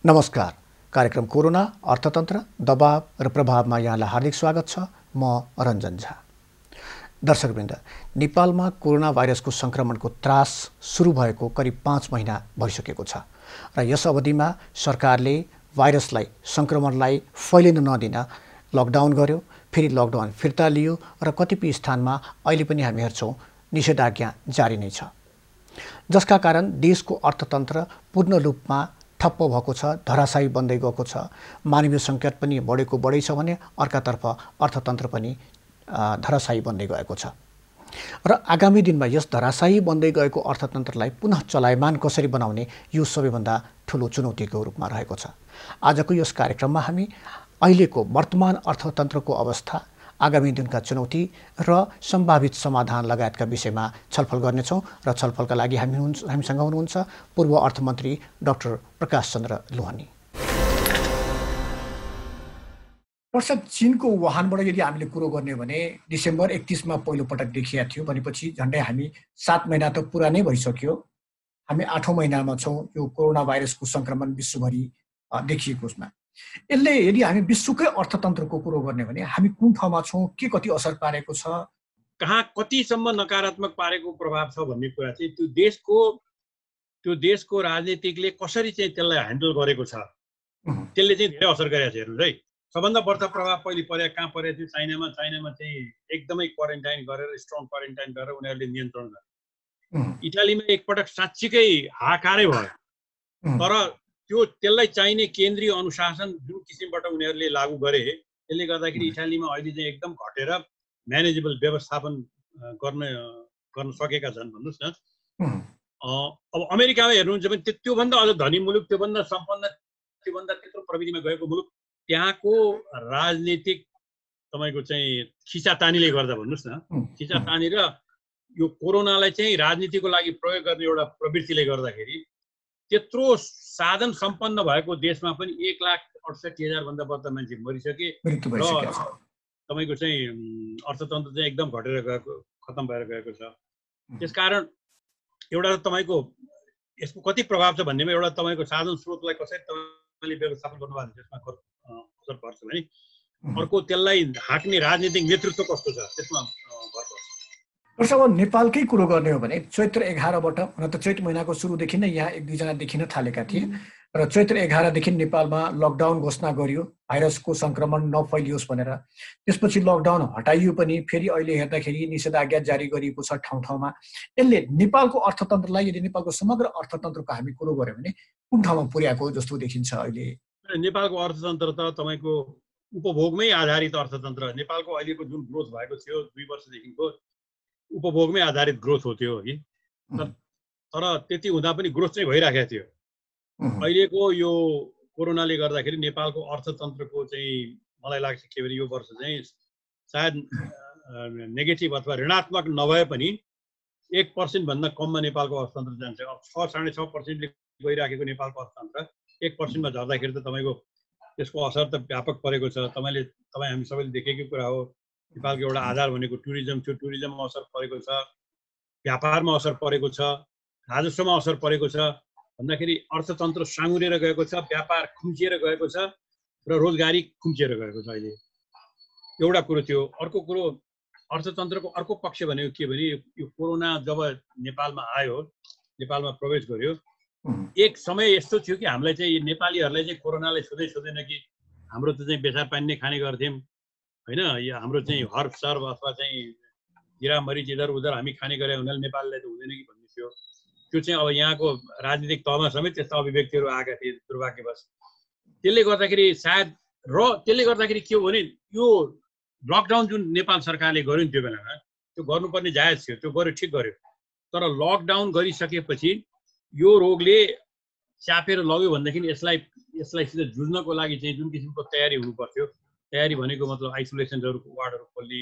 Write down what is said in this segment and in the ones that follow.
नमस्कार। कार्यक्रम कोरोना अर्थतन्त्र दबाव र प्रभावमा यहाँलाई हार्दिक स्वागत छ। म रञ्जन झा। दर्शकवृन्द, नेपालमा कोरोना भाइरसको संक्रमणको त्रास सुरु भएको करिब 5 महिना भइसकेको छ र यस अवधिमा सरकारले भाइरसलाई संक्रमणलाई फैलिन नदिन लकडाउन गर्यो, फेरि लकडाउन फिर्ता लियो र कतिपय स्थानमा अहिले पनि हामी हेर्छौं निषेधाज्ञा जारी नै छ, जसका कारण देशको अर्थतन्त्र पूर्ण रूपमा ठप्प भएको छ, धराशायी बन्दै गएको छ। मानवीय सङ्कट पनि बढै छ भने अर्कातर्फ अर्थतन्त्र पनि धराशायी बन्दै गएको छ र आगामी दिनमा यस धराशायी बन्दै गएको अर्थतन्त्रलाई पुनः चलायमान कसरी बनाउने यो सबैभन्दा ठूलो चुनौतीको रूपमा रहेको छ। आजको यस कार्यक्रममा हामी अहिलेको वर्तमान अर्थतन्त्रको अवस्था, आगामी दिनका चुनौती र सम्भावित समाधान लगायतका विषयमा छलफल गर्नेछौँ र छलफलका लागि हामीसँग हुनुहुन्छ पूर्व अर्थमन्त्री डाक्टर प्रकाश चन्द्र लोहनी। प्रसाद, चीनको वुहानबाट यदि हामीले कुरो गर्ने हो भने डिसेम्बर 31मा पहिलो पटक देखिया थियो भनेपछि झन्डै हामी 7 महिना त पुरा नै भइसक्यो। हामी 8औं महिनामा छौँ यो कोरोना भाइरसको संक्रमण विश्वभरि देखिएको उसमा। यसले यदि हामी विश्वकै अर्थतन्त्रको कुरो गर्ने भने हामी कुन ठाउँमा छौँ, के कति असर पारेको छ, कहाँ कतिसम्म नकारात्मक पारेको प्रभाव छ भन्ने कुरा चाहिँ त्यो देशको राजनीतिकले कसरी चाहिँ त्यसलाई ह्यान्डल गरेको छ त्यसले चाहिँ धेरै असर गरेको छ। हेर्नुहोस् है, सबभन्दा बढ्ता प्रभाव पहिले कहाँ परेको थियो? चाइनामा चाहिँ एकदमै क्वारेन्टाइन गरेर, स्ट्रङ क्वारेन्टाइन गरेर उनीहरूले नियन्त्रण गरे। इटालीमा एकपटक साँच्चीकै हाहाकारै भयो, तर त्यसलाई चाहिने केन्द्रीय अनुशासन जुन किसिमबाट उनीहरूले लागू गरे त्यसले गर्दाखेरि इटालीमा अहिले चाहिँ एकदम घटेर म्यानेजेबल व्यवस्थापन गर्न सकेका छन्। भन्नुहोस् न, अब अमेरिकामा हेर्नुहुन्छ भने त्योभन्दा अझ धनी मुलुक, त्योभन्दा सम्पन्न, त्योभन्दा त्यत्रो प्रविधिमा गएको मुलुक, त्यहाँको राजनीतिक तपाईँको चाहिँ खिचातानीले गर्दा, भन्नुहोस् न, खिचातानी र यो कोरोनालाई चाहिँ राजनीतिको लागि प्रयोग गर्ने एउटा प्रवृत्तिले गर्दाखेरि त्यत्रो साधन सम्पन्न भएको देशमा पनि 1,68,000 भन्दा बढ्ता मान्छे मरिसके र तपाईँको चाहिँ अर्थतन्त्र चाहिँ एकदम घटेर गएको, खतम भएर गएको छ। त्यसकारण एउटा तपाईँको यसको कति प्रभाव छ भन्नेमा एउटा तपाईँको साधन स्रोतलाई कसरी तपाईँले व्यवस्थापन गर्नुभएको त्यसमा असर पर्छ भने, अर्को त्यसलाई हाँक्ने राजनीतिक नेतृत्व कस्तो छ त्यसमा भर पर्छ। अब नेपालकै कुरो गर्ने हो भने चैत्र 11बाट, हुन त चैत महिनाको सुरुदेखि नै यहाँ 1-2 जना देखिन थालेका थिए र चैत्र 11देखि नेपालमा लकडाउन घोषणा गरियो भाइरसको संक्रमण नफैलियोस् भनेर। त्यसपछि लकडाउन हटाइयो पनि, फेरि अहिले हेर्दाखेरि निषेधाज्ञा जारी गरिएको छ ठाउँ ठाउँमा। यसले नेपालको अर्थतन्त्रलाई, यदि नेपालको समग्र अर्थतन्त्रको हामी कुरो गर्यो भने कुन ठाउँमा पुर्याएको जस्तो देखिन्छ अहिले? नेपालको अर्थतन्त्र त तपाईँको उपभोगमै आधारित अर्थतन्त्र। नेपालको अहिलेको जुन ग्रोथ भएको थियो 2 वर्षदेखिको उपभोगमै आधारित ग्रोथ हो त्यो कि, तर त्यति हुँदा पनि ग्रोथ चाहिँ भइराखेको थियो। अहिलेको यो कोरोनाले गर्दाखेरि नेपालको अर्थतन्त्रको चाहिँ मलाई लाग्छ के भने यो वर्ष चाहिँ सायद नेगेटिभ अथवा ऋणात्मक नभए पनि 1% भन्दा कममा नेपालको अर्थतन्त्र जान्छ। अब 6-6.5%ले गइराखेको नेपालको अर्थतन्त्र 1%मा झर्दाखेरि त तपाईँको त्यसको असर त व्यापक परेको छ। तपाईँ हामी सबैले देखेकै कुरा हो। नेपालको एउटा आधार भनेको टुरिज्म थियो, टुरिज्ममा असर परेको छ, व्यापारमा असर परेको छ, राजस्वमा असर परेको छ। भन्दाखेरि अर्थतन्त्र साँगुरेर गएको छ, व्यापार खुम्चिएर गएको छ र रोजगारी खुम्चिएर गएको छ। अहिले एउटा कुरो थियो। अर्को कुरो, अर्थतन्त्रको अर्को पक्ष भनेको के भने यो कोरोना जब नेपालमा आयो, नेपालमा प्रवेश गर्यो, एक समय यस्तो थियो कि हामीलाई चाहिँ नेपालीहरूलाई चाहिँ कोरोनाले छुँदैन कि हाम्रो त चाहिँ बेसार पानी नै खाने गर्थ्यौँ होइन, यो हाम्रो चाहिँ हर्ब सर्ब अथवा चाहिँ जिरा मरिच इधर उधर हामी खाने गरे हुनाले नेपाललाई त हुँदैन कि भन्ने थियो। त्यो चाहिँ अब यहाँको राजनीतिक तहमा समेत त्यस्ता अभिव्यक्तिहरू आएका थिए दुर्भाग्यवश। त्यसले गर्दाखेरि के हो भने यो लकडाउन जुन नेपाल सरकारले गर्यो नि त्यो बेलामा, त्यो गर्नुपर्ने जायज थियो, त्यो गर्यो, ठिक गर्यो। तर लकडाउन गरिसकेपछि यो रोगले च्यापेर लग्यो भनेदेखि यसलाई जुझ्नको लागि चाहिँ जुन किसिमको तयारी हुनु पर्थ्यो, तयारी भनेको मतलब आइसोलेसनहरूको वार्डहरू खोल्ने,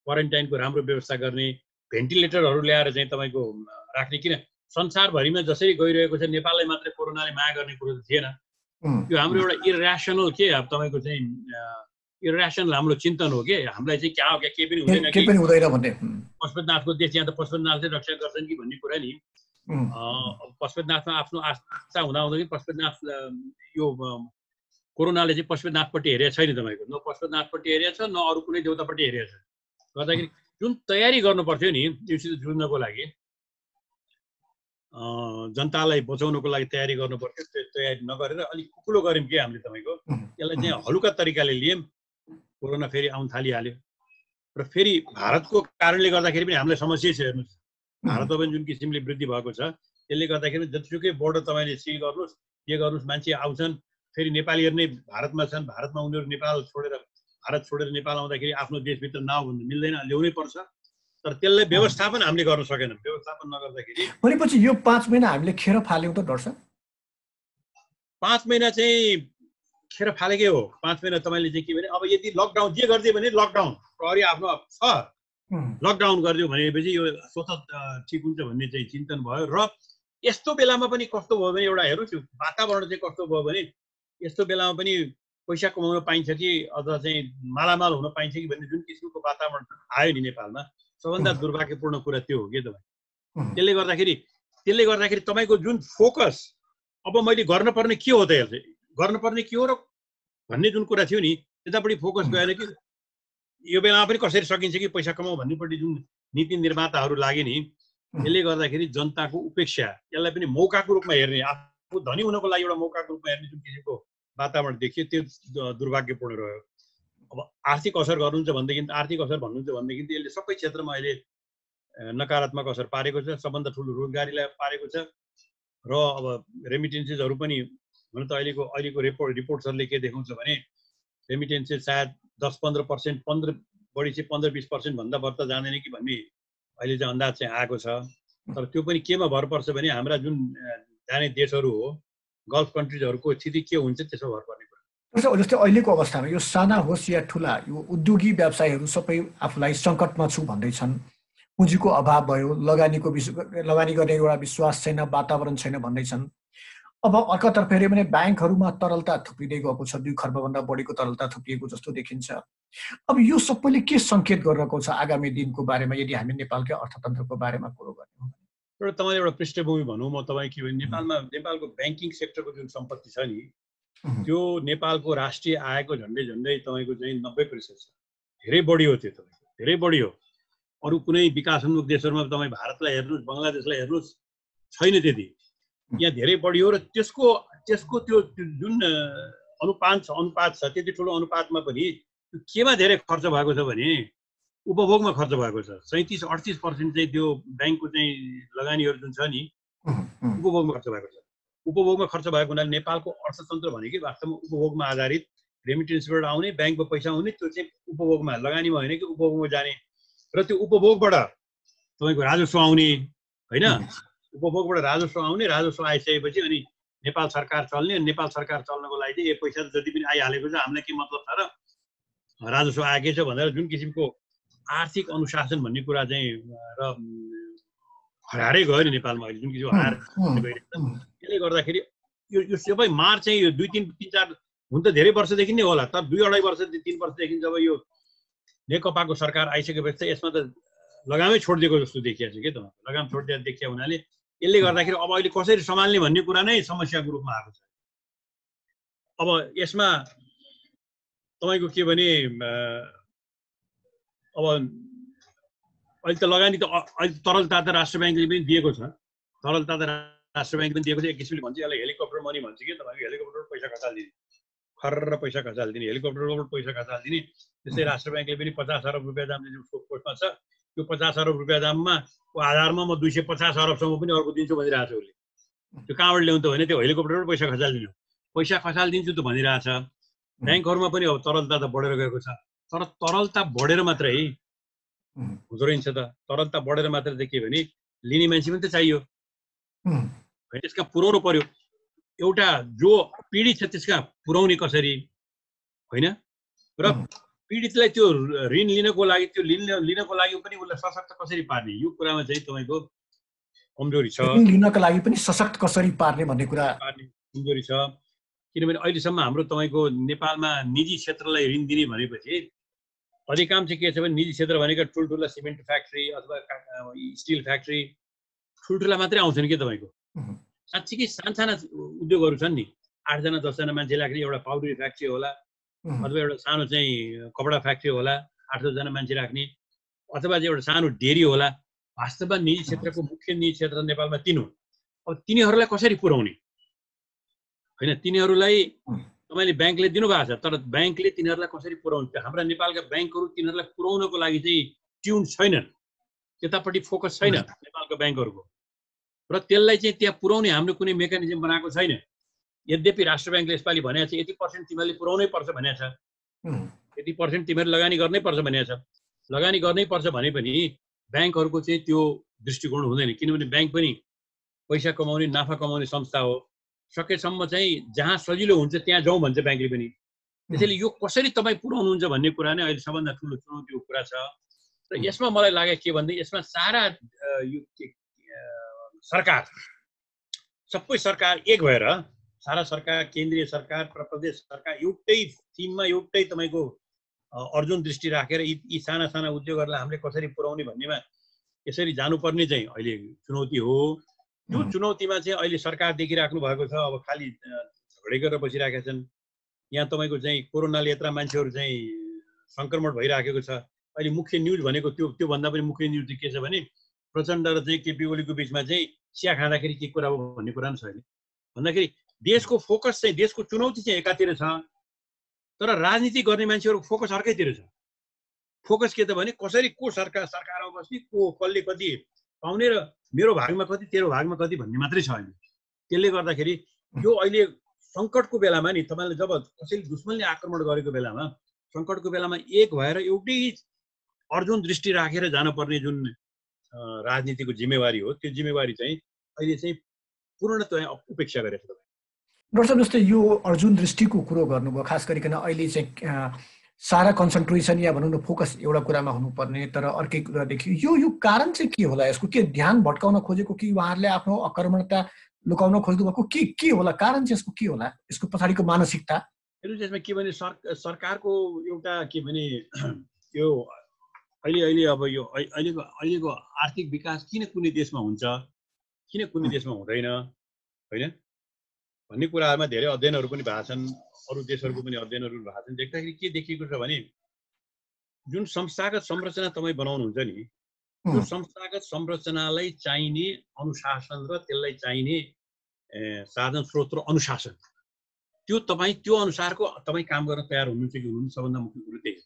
क्वारेन्टाइनको राम्रो व्यवस्था गर्ने, भेन्टिलेटरहरू ल्याएर चाहिँ तपाईँको राख्ने। किन संसारभरिमा जसरी गइरहेको छ नेपाललाई मात्रै कोरोनाले माया गर्ने कुरो त थिएन। यो हाम्रो एउटा इरेसनल के अब तपाईँको चाहिँ इरेसनल हाम्रो चिन्तन हो कि हामीलाई चाहिँ क्या हो, क्या केही पनि हुँदैन भन्ने, पशुपतिनाथको देश यहाँ त पशुपतिनाथले रक्षा गर्छन् कि भन्ने कुरा नि। पशुपतिनाथमा आफ्नो आस्था हुँदाहुँदै पशुपतिनाथ यो कोरोनाले चाहिँ पशुपतिनाथपट्टि हेरेको छैन तपाईँको, न पशुपतिनाथपट्टि हेरेको छ न अरू कुनै देवतापट्टि हेरेको छ। गर्दाखेरि जुन तयारी गर्नु पर्थ्यो नि योसित जुझ्नको लागि, जनतालाई बचाउनको लागि तयारी गर्नु पर्थ्यो, त्यो तयारी नगरेर अलिक कुकुलो गऱ्यौँ कि हामीले तपाईँको, यसलाई चाहिँ हलुका तरिकाले लियौँ। कोरोना फेरि आउन थालिहाल्यो र फेरि भारतको कारणले गर्दाखेरि पनि हामीलाई समस्या छ। हेर्नुहोस्, भारतमा पनि जुन किसिमले वृद्धि भएको छ त्यसले गर्दाखेरि जतिसुकै बोर्डर तपाईँले सिल गर्नुहोस्, के गर्नुहोस्, मान्छे आउँछन्, फेरि नेपालीहरू नै भारतमा छन्, भारतमा उनीहरू नेपाल छोडेर भारत छोडेर नेपाल आउँदाखेरि आफ्नो देशभित्र नआउनु मिल्दैन, ल्याउनै पर्छ। तर त्यसलाई व्यवस्थापन हामीले गर्न सकेनौँ। व्यवस्थापन नगर्दाखेरि भनेपछि यो 5 महिना हामीले खेर फाल्यौँ त दर्शक। 5 महिना चाहिँ खेर फालेकै हो। 5 महिना तपाईँले चाहिँ के भने अब यदि लकडाउन जे गरिदियो भने लकडाउन प्रहरी आफ्नो छ, लकडाउन गरिदियो भनेपछि यो स्वतः ठिक हुन्छ भन्ने चाहिँ चिन्तन भयो। र यस्तो बेलामा पनि कस्तो भयो भने एउटा हेर्नुहोस् वातावरण चाहिँ कस्तो भयो भने यस्तो बेलामा पनि पैसा कमाउन पाइन्छ कि अथवा चाहिँ मालामाल हुन पाइन्छ कि भन्ने जुन किसिमको वातावरण आयो नि नेपालमा, सबभन्दा दुर्भाग्यपूर्ण कुरा त्यो हो कि तपाईँ। त्यसले गर्दाखेरि तपाईँको जुन फोकस अब मैले गर्नुपर्ने के हो त, गर्नुपर्ने के हो र भन्ने जुन कुरा थियो नि त्यतापट्टि फोकस गएर कि यो बेलामा पनि कसरी सकिन्छ कि पैसा कमाऊ भन्नेपट्टि जुन नीति निर्माताहरू लागे नि, यसले गर्दाखेरि जनताको उपेक्षा, यसलाई पनि मौकाको रूपमा हेर्ने, आफू धनी हुनको लागि एउटा मौकाको रूपमा हेर्ने जुन किसिमको वातावरण देखियो त्यो दुर्भाग्यपूर्ण रह्यो। अब आर्थिक असर गर्नुहुन्छ भनेदेखि यसले सबै क्षेत्रमा अहिले नकारात्मक असर पारेको छ। सबभन्दा ठुलो रोजगारीलाई पारेको छ। र अब रेमिटेन्सेसहरू पनि हुन त अहिलेको रिपोर्ट्सहरूले के देखाउँछ भने रेमिटेन्सेस सायद 10-15% बढी चाहिँ 15-20% भन्दा बढ्ता जाँदैन कि भन्ने अहिले चाहिँ अन्दाज चाहिँ आएको छ। तर त्यो पनि केमा भर पर्छ भने हाम्रा जुन जाने देशहरू हो, गल्फ कन्ट्रिजहरूको स्थिति के हुन्छ त्यसमा भर पर्ने कुरा। जस्तै अहिलेको अवस्थामा यो साना होस् या ठुला यो उद्योगी व्यवसायहरू सबै आफूलाई सङ्कटमा छु भन्दैछन्। पुँजीको अभाव भयो, लगानी गर्ने एउटा विश्वास छैन, वातावरण छैन भन्दैछन्। अब अर्कातर्फ हेऱ्यो भने ब्याङ्कहरूमा तरलता थुप्रिँदै गएको छ, 2 खर्बभन्दा बढीको तरलता थुप्रिएको जस्तो देखिन्छ। अब यो सबैले के सङ्केत गरिरहेको छ आगामी दिनको बारेमा, यदि हामी नेपालकै अर्थतन्त्रको बारेमा कुरो गर्ने हो भने? एउटा तपाईँले एउटा पृष्ठभूमि भनौँ म तपाईँ के भने नेपालको ब्याङ्किङ सेक्टरको जुन सम्पत्ति छ नि त्यो नेपालको राष्ट्रिय आयको झन्डै तपाईँको चाहिँ 90% छ। धेरै बढी हो त्यो, तपाईँको धेरै बढी हो। अरू कुनै विकासोन्मुख देशहरूमा तपाईँ भारतलाई हेर्नुहोस्, बङ्गलादेशलाई हेर्नुहोस्, छैन त्यति। यहाँ धेरै बढी हो र त्यसको त्यो जुन अनुपात छ त्यति ठुलो अनुपातमा पनि केमा धेरै खर्च भएको छ भने उपभोगमा खर्च भएको छ। 37-38% चाहिँ त्यो ब्याङ्कको चाहिँ लगानीहरू जुन छ नि उपभोगमा खर्च भएको छ। उपभोगमा खर्च भएको हुनाले नेपालको अर्थतन्त्र भनेकै वास्तवमा उपभोगमा आधारित, रेमिटेन्सबाट आउने, ब्याङ्कमा पैसा आउने, त्यो चाहिँ उपभोगमा, लगानीमा होइन कि उपभोगमा जाने। र त्यो उपभोगबाट तपाईँको राजस्व आउने होइन, उपभोगबाट राजस्व आउने, राजस्व आइसकेपछि अनि नेपाल सरकार चल्ने। नेपाल सरकार चल्नको लागि चाहिँ यो पैसा जति पनि आइहालेको छ हामीलाई के मतलब छ र राजस्व आएकै छ भनेर जुन किसिमको आर्थिक अनुशासन भन्ने कुरा चाहिँ र हराएरै गयो नि नेपालमा अहिले, जुन किसिमको हराएर गइरहेको छ। त्यसले गर्दाखेरि यो सबै मार चाहिँ यो 2-3-4 हुन त धेरै वर्षदेखि नै होला, तर 2-2.5 वर्ष 3 वर्षदेखि जब यो नेकपाको सरकार आइसकेपछि यसमा त लगामै छोडिदिएको जस्तो देखिएको छ कि त, लगाम छोडिदिएको देखिया हुनाले यसले गर्दाखेरि अब अहिले कसरी सम्हाल्ने भन्ने कुरा नै समस्याको रूपमा आएको छ। अब यसमा तपाईँको के भने अब अहिले त लगानी त अहिले तरलता त राष्ट्र ब्याङ्कले पनि दिएको छ, तरलता त राष्ट्र ब्याङ्कले पनि दिएको छ। एक किसिमले भन्छ यसलाई हेलिकप्टर मनी भन्छ कि तपाईँको, हेलिकप्टरबाट पैसा खसालिदिने, खर्र पैसा खसालिदिने, हेलिकप्टरबाट पैसा खसालिदिने। त्यस्तै राष्ट्र ब्याङ्कले पनि 50 अरब रुपियाँ दामले जुन कोषमा छ त्यो 50 अरब रुपियाँ दाममा को आधारमा म 250 अरबसम्म पनि अर्को दिन्छु भनिरहेको छु। उसले त्यो कहाँबाट ल्याउनु त भने त्यो हेलिकप्टरबाट पैसा खसालिदिन्छु त भनिरहेछ। ब्याङ्कहरूमा पनि अब तरलता त बढेर गएको छ। तर तरलता बढेर मात्रै हुँदो रहेछ त, तरलता बढेर मात्रै त के भने लिने मान्छे पनि त चाहियो, त्यसका पुर्याउनु पर्यो। एउटा जो पीडित छ त्यसका पुर्याउने कसरी होइन, र पीडितलाई त्यो ऋण लिनको लागि, त्यो लिनको लागि पनि उसलाई सशक्त कसरी पार्ने, यो कुरामा चाहिँ तपाईँको कमजोरी छ। लिनको लागि पनि सशक्त कसरी पार्ने भन्ने कुरा कमजोरी छ। किनभने अहिलेसम्म हाम्रो तपाईँको नेपालमा निजी क्षेत्रलाई ऋण दिने भनेपछि अधिकांश के छ भने निजी क्षेत्र भनेको ठुल्ठुला सिमेन्ट फ्याक्ट्री अथवा स्टिल फ्याक्ट्री ठुल्ठुला मात्रै आउँछन् कि तपाईँको। साँच्चीकै सानसाना उद्योगहरू छन् नि, 8 जना 10 जना मान्छे राख्ने एउटा पाउडर फ्याक्ट्री होला, अथवा एउटा सानो चाहिँ कपडा फ्याक्ट्री होला, 8-10 जना मान्छे राख्ने, अथवा चाहिँ एउटा सानो डेरी होला। वास्तवमा निजी क्षेत्रको मुख्य निजी क्षेत्र नेपालमा 3 हो। अब तिनीहरूलाई कसरी पुर्याउने होइन, तिनीहरूलाई तपाईँले ब्याङ्कले दिनुभएको छ, तर ब्याङ्कले तिनीहरूलाई कसरी पुर्याउने? हाम्रा नेपालका ब्याङ्कहरू तिनीहरूलाई पुर्याउनको लागि चाहिँ ट्युन छैनन्, त्यतापट्टि फोकस छैन नेपालको ब्याङ्कहरूको, र त्यसलाई चाहिँ त्यहाँ पुर्याउने हाम्रो कुनै मेकानिजम बनाएको छैन। यद्यपि राष्ट्र ब्याङ्कले यसपालि भनेको छ 80% तिमीहरूले पुर्याउनै पर्छ भनेको छ, 80% तिमीहरू लगानी गर्नै पर्छ भनेको छ। लगानी गर्नै पर्छ भने पनि ब्याङ्कहरूको चाहिँ त्यो दृष्टिकोण हुँदैन, किनभने ब्याङ्क पनि पैसा कमाउने नाफा कमाउने संस्था हो। सकेसम्म चाहिँ जहाँ सजिलो हुन्छ त्यहाँ जाउँ भन्छ ब्याङ्कले पनि। त्यसैले यो कसरी तपाईँ पुर्याउनुहुन्छ भन्ने कुरा नै अहिले सबभन्दा ठुलो चुनौतीको कुरा छ। र यसमा मलाई लाग्यो के भन्दा यसमा सारा यो सरकार, सबै सरकार एक भएर, सारा सरकार, केन्द्रीय सरकार र प्रदेश सरकार एउटै टिममा एउटै तपाईँको अर्जुन दृष्टि राखेर यी साना साना उद्योगहरूलाई हामीले कसरी पुर्याउने भन्नेमा यसरी जानुपर्ने चाहिँ अहिले चुनौती हो। त्यो चुनौतीमा चाहिँ अहिले सरकार देखिराख्नु भएको छ। अब खालि झगडै गरेर बसिरहेका छन्। यहाँ तपाईँको चाहिँ कोरोनाले यत्र मान्छेहरू चाहिँ सङ्क्रमण भइराखेको छ। अहिले मुख्य न्युज भनेको त्योभन्दा पनि मुख्य न्युज चाहिँ के छ भने प्रचण्ड र चाहिँ केपी ओलीको बिचमा चाहिँ चिया खाँदाखेरि के कुरा हो भन्ने कुरा पनि छैन। भन्दाखेरि देशको फोकस चाहिँ, देशको चुनौती चाहिँ एकातिर छ, तर राजनीति गर्ने मान्छेहरूको फोकस अर्कैतिर छ। फोकस के त भने कसरी को सरकारमा बस्ने, कसले कति पाउने र मेरो भागमा कति तेरो भागमा कति भन्ने मात्रै छ अहिले। त्यसले गर्दाखेरि यो अहिले सङ्कटको बेलामा नि तपाईँले जब कसैले दुश्मनले आक्रमण गरेको बेलामा, सङ्कटको बेलामा एक भएर एउटै अर्जुन दृष्टि राखेर जानुपर्ने जुन राजनीतिको जिम्मेवारी हो, त्यो जिम्मेवारी चाहिँ अहिले चाहिँ पूर्णतया उपेक्षा गरेको छ। डाक्टर साहब, जस्तै यो अर्जुन दृष्टिको कुरो गर्नुभयो, खास गरिकन अहिले चाहिँ सारा कन्सन्ट्रेसन या भनौँ न फोकस एउटा कुरामा हुनुपर्ने, तर अर्कै कुरा देखियो। यो कारण चाहिँ के होला? यसको के ध्यान भट्काउन खोजेको कि उहाँहरूले आफ्नो अकर्मणता लुकाउन खोज्नु भएको के होला? कारण चाहिँ यसको के होला? यसको पछाडिको मानसिकता त्यसमा के भने सरकारको एउटा के भने यो अहिले अब यो अहिलेको आर्थिक विकास किन कुनै देशमा हुन्छ, किन कुनै देशमा हुँदैन होइन भन्ने कुराहरूमा धेरै अध्ययनहरू पनि भएको छन्। अरू देशहरूको पनि अध्ययनहरू भएको छन्। देख्दाखेरि के देखिएको छ भने जुन संस्थागत संरचना तपाईँ बनाउनुहुन्छ नि, त्यो संस्थागत संरचनालाई चाहिने अनुशासन र त्यसलाई चाहिने साधन स्रोत र अनुशासन, त्यो अनुसारको तपाईँ काम गर्न तयार हुनुहुन्छ कि हुनुहुन्छ, सबभन्दा मुख्य कुरो त्यही हो।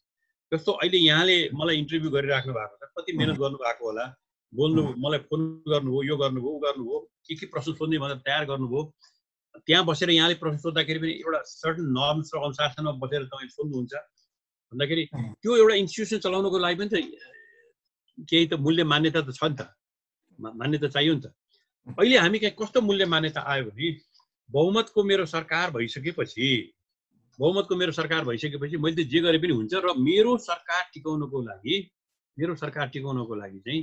जस्तो अहिले यहाँले मलाई इन्टरभ्यू गरिराख्नु भएको छ, कति मेहनत गर्नुभएको होला, बोल्नु, मलाई फोन गर्नुभयो, यो गर्नुभयो, ऊ गर्नुभयो, के प्रश्न सोध्ने भनेर तयार गर्नुभयो। त्यहाँ बसेर यहाँले प्रश्न सोद्धाखेरि पनि एउटा सर्टन नर्म्स र अनुशासनमा बसेर तपाईँ सोध्नुहुन्छ भन्दाखेरि त्यो एउटा इन्स्टिट्युसन चलाउनको लागि पनि त केही त मूल्य मान्यता त छ नि त, मान्यता चाहियो नि त। अहिले हामी कहाँ कस्तो मूल्य मान्यता आयो भने बहुमतको मेरो सरकार भइसकेपछि मैले त जे गरे पनि हुन्छ र मेरो सरकार टिकाउनको लागि चाहिँ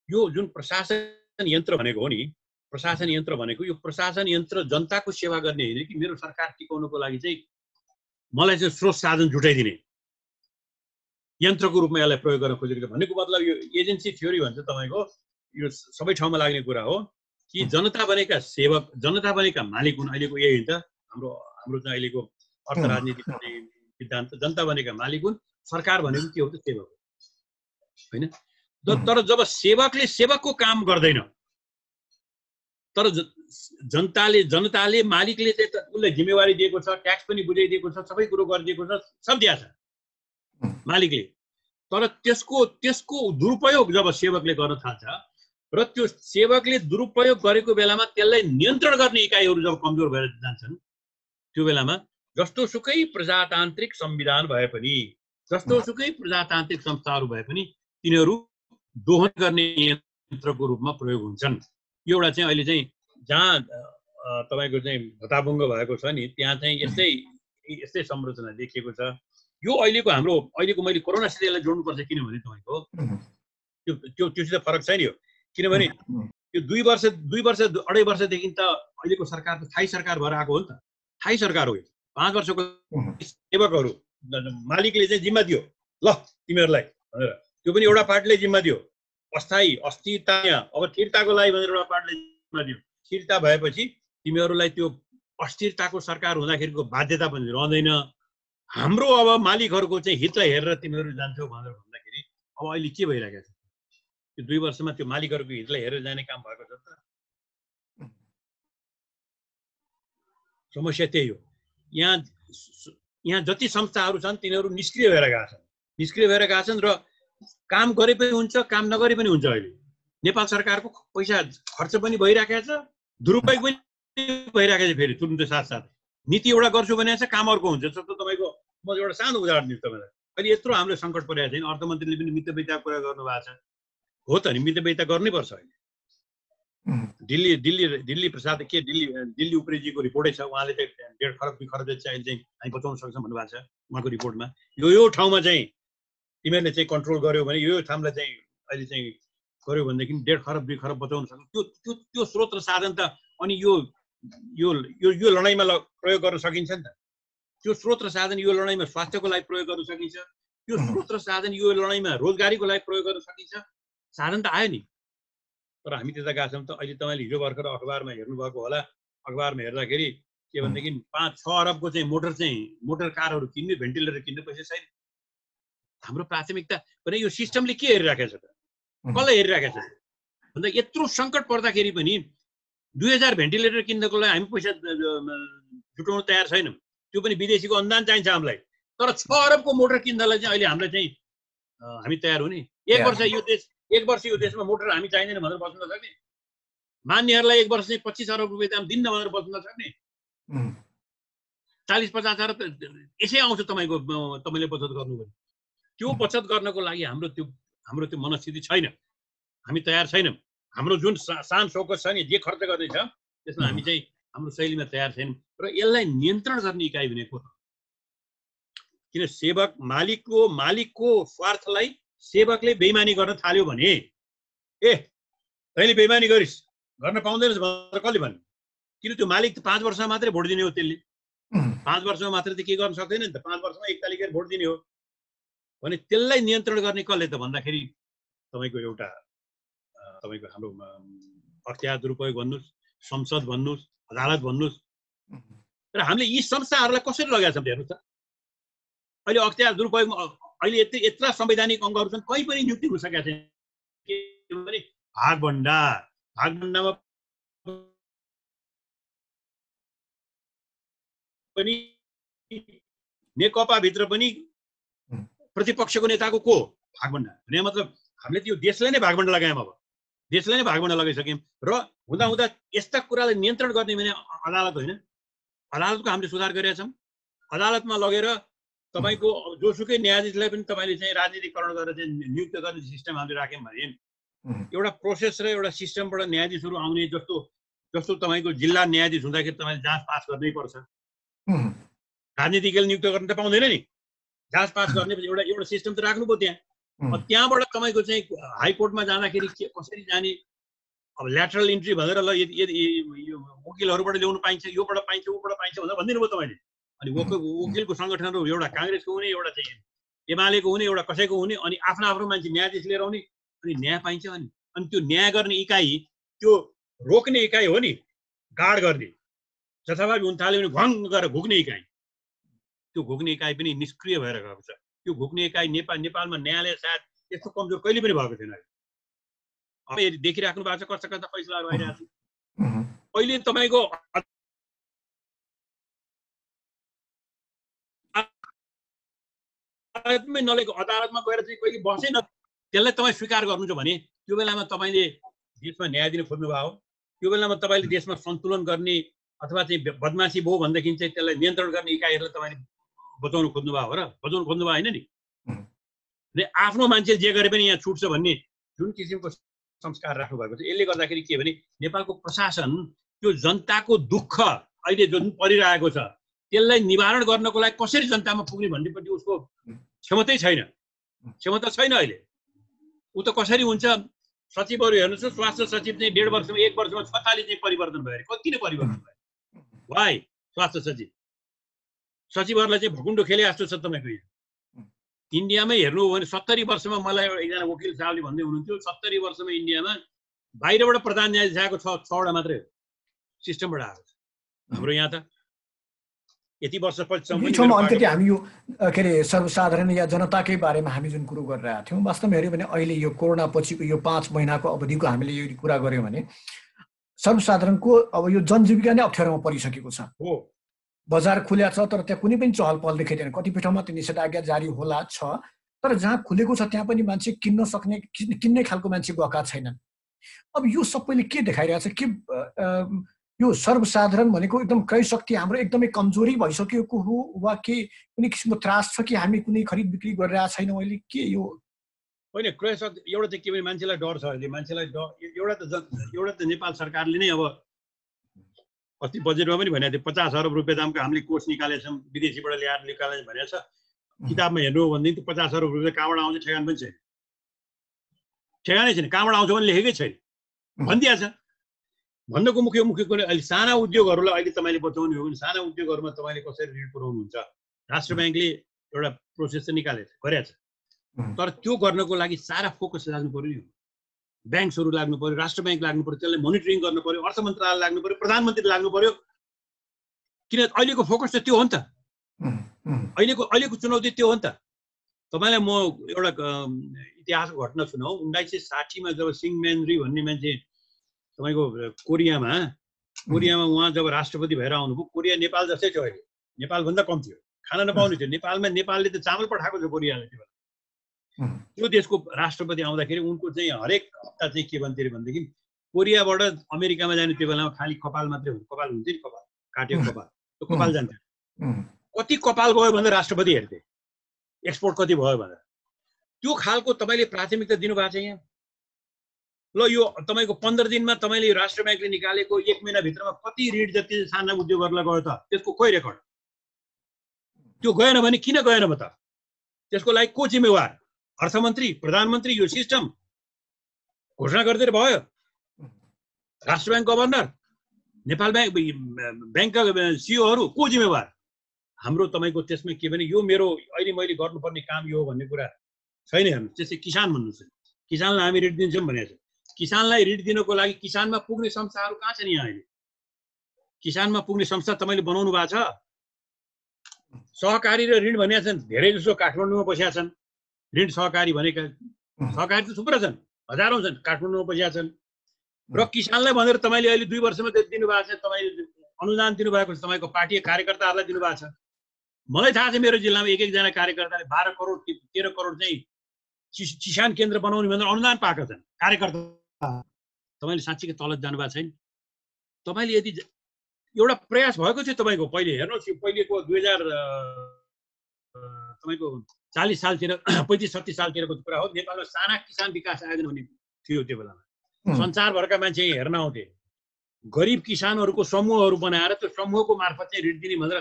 यो जुन प्रशासन यन्त्र भनेको हो नि, प्रशासन यन्त्र भनेको यो प्रशासन यन्त्र जनताको सेवा गर्ने होइन कि मेरो सरकार टिकाउनको लागि चाहिँ मलाई चाहिँ स्रोत साधन जुटाइदिने यन्त्रको रूपमा यसलाई प्रयोग गर्न खोजेको भनेको मतलब यो एजेन्सी थ्योरी भन्छ तपाईँको। यो सबै ठाउँमा लाग्ने कुरा हो कि जनता बनेका सेवक, जनता बनेका मालिक हुन्। अहिलेको यही हुन्छ हाम्रो चाहिँ अहिलेको अर्थ राजनीतिक सिद्धान्त, जनता बनेका मालिक हुन्, सरकार भनेको के हो त सेवक होइन। तर जब सेवकले सेवकको काम गर्दैन, तर जनताले मालिकले चाहिँ उसलाई जिम्मेवारी दिएको छ, ट्याक्स पनि बुझाइदिएको छ, सबै कुरो गरिदिएको छ, सब दिएको छ मालिकले, तर त्यसको दुरुपयोग जब सेवकले गर्न थाल्छ र त्यो सेवकले दुरुपयोग गरेको बेलामा त्यसलाई नियन्त्रण गर्ने इकाइहरू जब कमजोर भएर जान्छन्, त्यो बेलामा जस्तोसुकै प्रजातान्त्रिक संविधान भए पनि, जस्तोसुकै प्रजातान्त्रिक संस्थाहरू भए पनि तिनीहरू दोहन गर्ने यन्त्रको रूपमा प्रयोग हुन्छन्। यो एउटा चाहिँ अहिले चाहिँ जहाँ तपाईँको चाहिँ भताभुङ्ग भएको छ नि, त्यहाँ चाहिँ यस्तै संरचना देखिएको छ। यो अहिलेको मैले कोरोनासित यसलाई जोड्नुपर्छ, किनभने तपाईँको त्योसित फरक छैन यो, किनभने यो 2 वर्ष 2.5 वर्षदेखि त अहिलेको सरकार त थाई सरकार भएर आएको हो नि त, थाई सरकार हो। 5 वर्षको सेवकहरू मालिकले चाहिँ जिम्मा दियो, ल तिमीहरूलाई भनेर, त्यो पनि एउटा पार्टीले जिम्मा दियो, अस्थायी अस्थिरता अब स्थिरताको लागि भनेर एउटा पार्टीले दियो। स्थिरता भएपछि तिमीहरूलाई त्यो अस्थिरताको सरकार हुँदाखेरिको बाध्यता पनि रहँदैन। हाम्रो अब मालिकहरूको चाहिँ हितलाई हेरेर तिमीहरू जान्छौ भनेर भन्दाखेरि अब अहिले के भइरहेको छ? त्यो 2 वर्षमा त्यो मालिकहरूको हितलाई हेरेर जाने काम भएको छ त? समस्या त्यही हो। यहाँ जति संस्थाहरू छन् तिनीहरू निष्क्रिय भएर गएका छन्। निष्क्रिय भएर गएका छन् र काम गरे पनि हुन्छ, काम नगरे पनि हुन्छ। अहिले नेपाल सरकारको पैसा खर्च पनि भइरहेको छ, दुरुपयोग पनि भइरहेको छ। फेरि तुरुन्तै साथसाथै नीति एउटा गर्छु भने चाहिँ काम अर्को हुन्छ। जस्तो तपाईँको म एउटा सानो उदाहरण दिन्छु तपाईँलाई। अहिले यत्रो हामीले सङ्कट परेको छैन, अर्थमन्त्रीले पनि मितव्ययिता कुरा गर्नुभएको छ। हो त नि, मितव्ययिता गर्नैपर्छ। अहिले दिल्ली प्रसाद के दिल्ली उप्रेजीको रिपोर्टै छ। उहाँले चाहिँ 1.5 खरब 2 खरब चाहिँ हामी बचाउन सक्छौँ भन्नुभएको छ उहाँको रिपोर्टमा। यो ठाउँमा चाहिँ तिमीहरूले चाहिँ कन्ट्रोल गर्यो भने, यो ठाउँलाई चाहिँ अहिले चाहिँ गर्यो भनेदेखि 1.5 खरब 2 खरब बचाउन सक्छौँ। त्यो स्रोत र साधन त अनि यो लडाइँमा प्रयोग गर्न सकिन्छ नि त। त्यो स्रोत र साधन यो लडाइँमा स्वास्थ्यको लागि प्रयोग गर्न सकिन्छ। त्यो स्रोत र साधन यो लडाइँमा रोजगारीको लागि प्रयोग गर्न सकिन्छ। साधन त आयो नि। तर हामी त्यता गएको छौँ त। अहिले तपाईँले हिजो भर्खर अखबारमा हेर्नुभएको होला। अखबारमा हेर्दाखेरि के भनेदेखि 5-6 अरबको चाहिँ मोटर कारहरू किन्ने, भेन्टिलेटर किन्ने पैसा छैन। हाम्रो प्राथमिकता भने यो सिस्टमले के हेरिराखेको छ त? कसलाई हेरिराखेको छ भन्दा यत्रो सङ्कट पर्दाखेरि पनि 2000 भेन्टिलेटर किन्नको लागि हामी पैसा जुटाउन तयार छैनौँ। त्यो पनि विदेशीको अनुदान चाहिन्छ हामीलाई। तर 6 अरबको मोटर किन्नलाई चाहिँ अहिले हामीलाई चाहिँ हामी तयार हुने। एक वर्ष यो देशमा मोटर हामी चाहिँदैन भनेर बस्न सक्ने? मान्यहरूलाई एक वर्ष चाहिँ 25 अरब रुपियाँ दाम दिन्न भनेर बस्न सक्ने? 40-50 अरब यसै आउँछ तपाईँले बचत गर्नु भने। त्यो बचत गर्नको लागि हाम्रो त्यो मनस्थिति छैन। हामी तयार छैनौँ। हाम्रो जुन शान शौकत छ नि, जे खर्च गर्दैछ त्यसमा हामी चाहिँ हाम्रो शैलीमा तयार छैनौँ। र यसलाई नियन्त्रण गर्ने इकाइ भनेको किन सेवक मालिकको स्वार्थलाई सेवकले बेइमानी गर्न थाल्यो भने तैँले बेइमानी गरिस्, गर्न पाउँदैनस् भनेर कसले भन्यो? किन त्यो मालिक त 5 वर्षमा मात्रै भोट दिने हो। त्यसले 5 वर्षमा मात्रै त के गर्न सक्दैन नि त। 5 वर्षमा एक तालिकेर भोट दिने हो भने त्यसलाई नियन्त्रण गर्ने कसले त भन्दाखेरि तपाईँको हाम्रो अख्तियार दुरुपयोग भन्नुहोस्, संसद भन्नुहोस्, अदालत भन्नुहोस्। र हामीले यी संस्थाहरूलाई कसरी लगाएका छौँ हेर्नुहोस् त। अहिले अख्तियार दुरुपयोगमा अहिले यत्रा संवैधानिक अङ्गहरू छन्, कहीँ पनि नियुक्ति हुन सकेका छैन। किनभने भागभण्डामा पनि नेकपाभित्र पनि प्रतिपक्षको नेताको को भागभण्डा भने मतलब हामीले त्यो देशलाई नै भागभण्डा लगायौँ। अब देशलाई नै भागभण्डा लगाइसक्यौँ र हुँदा यस्ता कुरालाई नियन्त्रण गर्ने भने अदालत होइन। अदालतको हामीले सुधार गरेका छौँ। अदालतमा लगेर तपाईँको जोसुकै न्यायाधीशलाई पनि तपाईँले चाहिँ राजनीतिकरण गरेर चाहिँ नियुक्त गर्ने सिस्टम हामीले राख्यौँ भने एउटा प्रोसेस र एउटा सिस्टमबाट न्यायाधीशहरू आउने जस्तो तपाईँको जिल्ला न्यायाधीश हुँदाखेरि तपाईँले जाँच पास गर्नै पर्छ। राजनीतिकले नियुक्त गर्न त पाउँदैन नि। जाँच पास गर्ने एउटा सिस्टम त राख्नु पऱ्यो त्यहाँ। त्यहाँबाट तपाईँको चाहिँ हाइकोर्टमा जाँदाखेरि कसरी जाने, अब ल्याटरल इन्ट्री भनेर ल यो वकिलहरूबाट ल्याउनु पाइन्छ, योबाट पाइन्छ, ऊबाट पाइन्छ भनेर भनिदिनु भयो तपाईँले। अनि वकिलको सङ्गठनहरू एउटा काङ्ग्रेसको हुने, एउटा चाहिँ एमालेको हुने, एउटा कसैको हुने, अनि आफ्नो मान्छे न्यायाधीश लिएर आउने, अनि न्याय पाइन्छ। अनि त्यो न्याय गर्ने इकाइ त्यो रोक्ने इकाइ हो नि, गार्ड गर्ने। जथाभावी हुन थाल्यो भने भङ्ग गरेर घुक्ने इकाइ, त्यो घुक्ने इकाइ पनि निष्क्रिय भएर गएको छ। त्यो घुक्ने इकाइ नेपालमा न्यायालय सायद यस्तो कमजोर कहिले पनि भएको थिएन। अब देखिराख्नु भएको छ कस्ता फैसलाहरू आइरहेको छ। अहिले तपाईँको अदालतमा गएर चाहिँ कहिले बसेन, त्यसलाई तपाईँ स्वीकार गर्नुहुन्छ भने त्यो बेलामा तपाईँले देशमा न्याय दिन खोज्नु भयो। त्यो बेलामा तपाईँले देशमा सन्तुलन गर्ने अथवा चाहिँ बदमासी भयो भनेदेखि चाहिँ त्यसलाई नियन्त्रण गर्ने इकाइहरूलाई तपाईँले बचाउनु खोज्नु भयो हो र बचाउनु खोज्नु भयो होइन नि। आफ्नो मान्छे जे गरे पनि यहाँ छुट्छ भन्ने जुन किसिमको संस्कार राख्नु भएको छ, यसले गर्दाखेरि के भने नेपालको प्रशासन त्यो जनताको दुःख अहिले जुन परिरहेको छ त्यसलाई निवारण गर्नको लागि कसरी जनतामा पुग्ने भन्नेपट्टि उसको क्षमतै छैन। क्षमता छैन अहिले। ऊ त कसरी हुन्छ? सचिवहरू हेर्नुहोस्, स्वास्थ्य सचिव चाहिँ 1.5 वर्षमा 1 वर्षमा 46 चाहिँ परिवर्तन भयो। किन परिवर्तन भयो? वाइ स्वास्थ्य सचिवहरूलाई चाहिँ भकुण्डो खेले जस्तो छ तपाईँको। इन्डियामै हेर्नु हो भने 70 वर्षमा मलाई एकजना वकिल साहबले भन्दै हुनुहुन्थ्यो 70 वर्षमा इन्डियामा बाहिरबाट प्रधान न्यायाधीश आएको 6वटा मात्रै हो सिस्टमबाट आएको छ। हाम्रो यहाँ त यति वर्षपछि अलिकति हामी यो के अरे सर्वसाधारण या जनताकै बारेमा हामी जुन कुरो गरिरहेका थियौँ वास्तवमा हेऱ्यो भने अहिले यो कोरोना पछिको यो 5 महिनाको अवधिको हामीले यो कुरा गर्यौँ भने सर्वसाधारणको अब यो जनजीविका नै अप्ठ्यारोमा परिसकेको छ। हो बजार खुल्या छ तर त्यहाँ कुनै पनि चहल पहल देखिँदैन। कतिपय ठाउँमा त्यो निषेधाज्ञा जारी होला छ तर जहाँ खुलेको छ त्यहाँ पनि मान्छे किन्न सक्ने किन्ने खालको मान्छे गएका छैनन्। अब यो सबैले के देखाइरहेछ कि यो सर्वसाधारण भनेको एकदम क्रय शक्ति हाम्रो एकदमै कमजोरी भइसकेको हो वा के कुनै किसिमको त्रास छ कि हामी कुनै खरिद बिक्री गरिरहेका छैनौँ अहिले के यो होइन क्रय शक्ति एउटा चाहिँ के भने मान्छेलाई डर छ अहिले मान्छेलाई एउटा त नेपाल सरकारले नै अब अस्ति बजेटमा पनि भनेको थियो 50 अरब रुपियाँ दामको हामीले कोष निकालेछौँ विदेशीबाट ल्याएर निकाले भनेको छ। किताबमा हेर्नु हो भनेदेखि 50 अरब रुपियाँ कहाँबाट आउँछ ठेगान पनि छैन ठेगानै छैन कहाँबाट आउँछ भने लेखेकै छैन भनिदिएको छ। भन्नको मुख्य कुरो अहिले साना उद्योगहरूलाई अहिले तपाईँले बचाउनु हो भने साना उद्योगहरूमा तपाईँले कसरी ऋण पुर्याउनुहुन्छ राष्ट्र ब्याङ्कले एउटा प्रोसेस चाहिँ निकालेको छ गरेको छ तर त्यो गर्नको लागि सारा फोकस लाग्नु पर्यो नि ब्याङ्क्सहरू लाग्नु पर्यो राष्ट्र ब्याङ्क लाग्नु पर्यो त्यसलाई मोनिटरिङ गर्नु पर्यो अर्थ मन्त्रालय लाग्नु पर्यो प्रधानमन्त्री लाग्नु पर्यो किन अहिलेको फोकस त त्यो हो नि त अहिलेको चुनौती त्यो हो नि त। तपाईँलाई म एउटा इतिहासको घटना सुनाऊ 1960 मा जब सिङम्यानरी भन्ने मान्छे तपाईँको कोरियामा उहाँ जब राष्ट्रपति भएर आउनुभयो कोरिया नेपाल जस्तै थियो अहिले नेपालभन्दा कम थियो खाना नपाउने थियो नेपालले त चामल पठाएको छ कोरियाले त्यो त्यो देशको राष्ट्रपति आउँदाखेरि उनको चाहिँ हरेक हप्ता चाहिँ के भन्थे भनेदेखि कोरियाबाट अमेरिकामा जाने त्यो बेलामा खालि कपाल मात्रै हुन्छ कपाल हुन्छ नि कपाल काटेको कपाल त्यो कपाल जान्थ्यो कति कपाल गयो भने राष्ट्रपति हेर्थे एक्सपोर्ट कति भयो भनेर त्यो खालको तपाईँले प्राथमिकता दिनुभएको छ यहाँ। ल यो तपाईँको 15 दिनमा तपाईँले राष्ट्र ब्याङ्कले निकालेको 1 महिनाभित्रमा कति ऋण जति साना उद्योगहरूलाई गयो त त्यसको खोइ रेकर्ड त्यो गएन भने किन गएन त त्यसको लागि को जिम्मेवार अर्थमन्त्री प्रधानमन्त्री यो सिस्टम घोषणा गरिदिएर भयो राष्ट्र ब्याङ्क गभर्नर नेपाल ब्याङ्कका सिओहरू को जिम्मेवार हाम्रो तपाईँको त्यसमा के भने यो मेरो अहिले मैले गर्नुपर्ने काम यो हो भन्ने कुरा छैन हेर्नु त्यसै किसान भन्नुहोस् किसानलाई हामी ऋण दिन्छौँ भनेको छ किसानलाई ऋण दिनको लागि किसानमा पुग्ने संस्थाहरू कहाँ छन् यहाँ अहिले किसानमा पुग्ने संस्था तपाईँले बनाउनु भएको छ सहकारी र ऋण भनेका छन् धेरै जसो काठमाडौँमा बसेका छन् ऋण सहकारी भनेका सहकारी त थुप्रै छन् हजारौँ छन् काठमाडौँमा बसेका छन् र किसानलाई भनेर तपाईँले अहिले 2 वर्षमा दिनुभएको छ तपाईँले अनुदान दिनुभएको छ तपाईँको पार्टी कार्यकर्ताहरूलाई दिनुभएको छ। मलाई थाहा छ मेरो जिल्लामा एक जना कार्यकर्ताले 12 करोड 13 करोड चाहिँ किसान केन्द्र बनाउने भनेर अनुदान पाएका छन् कार्यकर्ता। तपाईँले साँच्चीकै तल जानुभएको छैन तपाईँले यदि एउटा प्रयास भएको थियो तपाईँको पहिले हेर्नुहोस् यो पहिलेको 2000 तपाईँको 40 सालतिर 35-36 सालतिरको कुरा हो नेपालमा साना किसान विकास आयोजना भन्ने थियो त्यो बेलामा संसारभरका मान्छे हेर्न आउँथे गरिब किसानहरूको समूहहरू बनाएर त्यो समूहको मार्फत चाहिँ ऋण दिने भनेर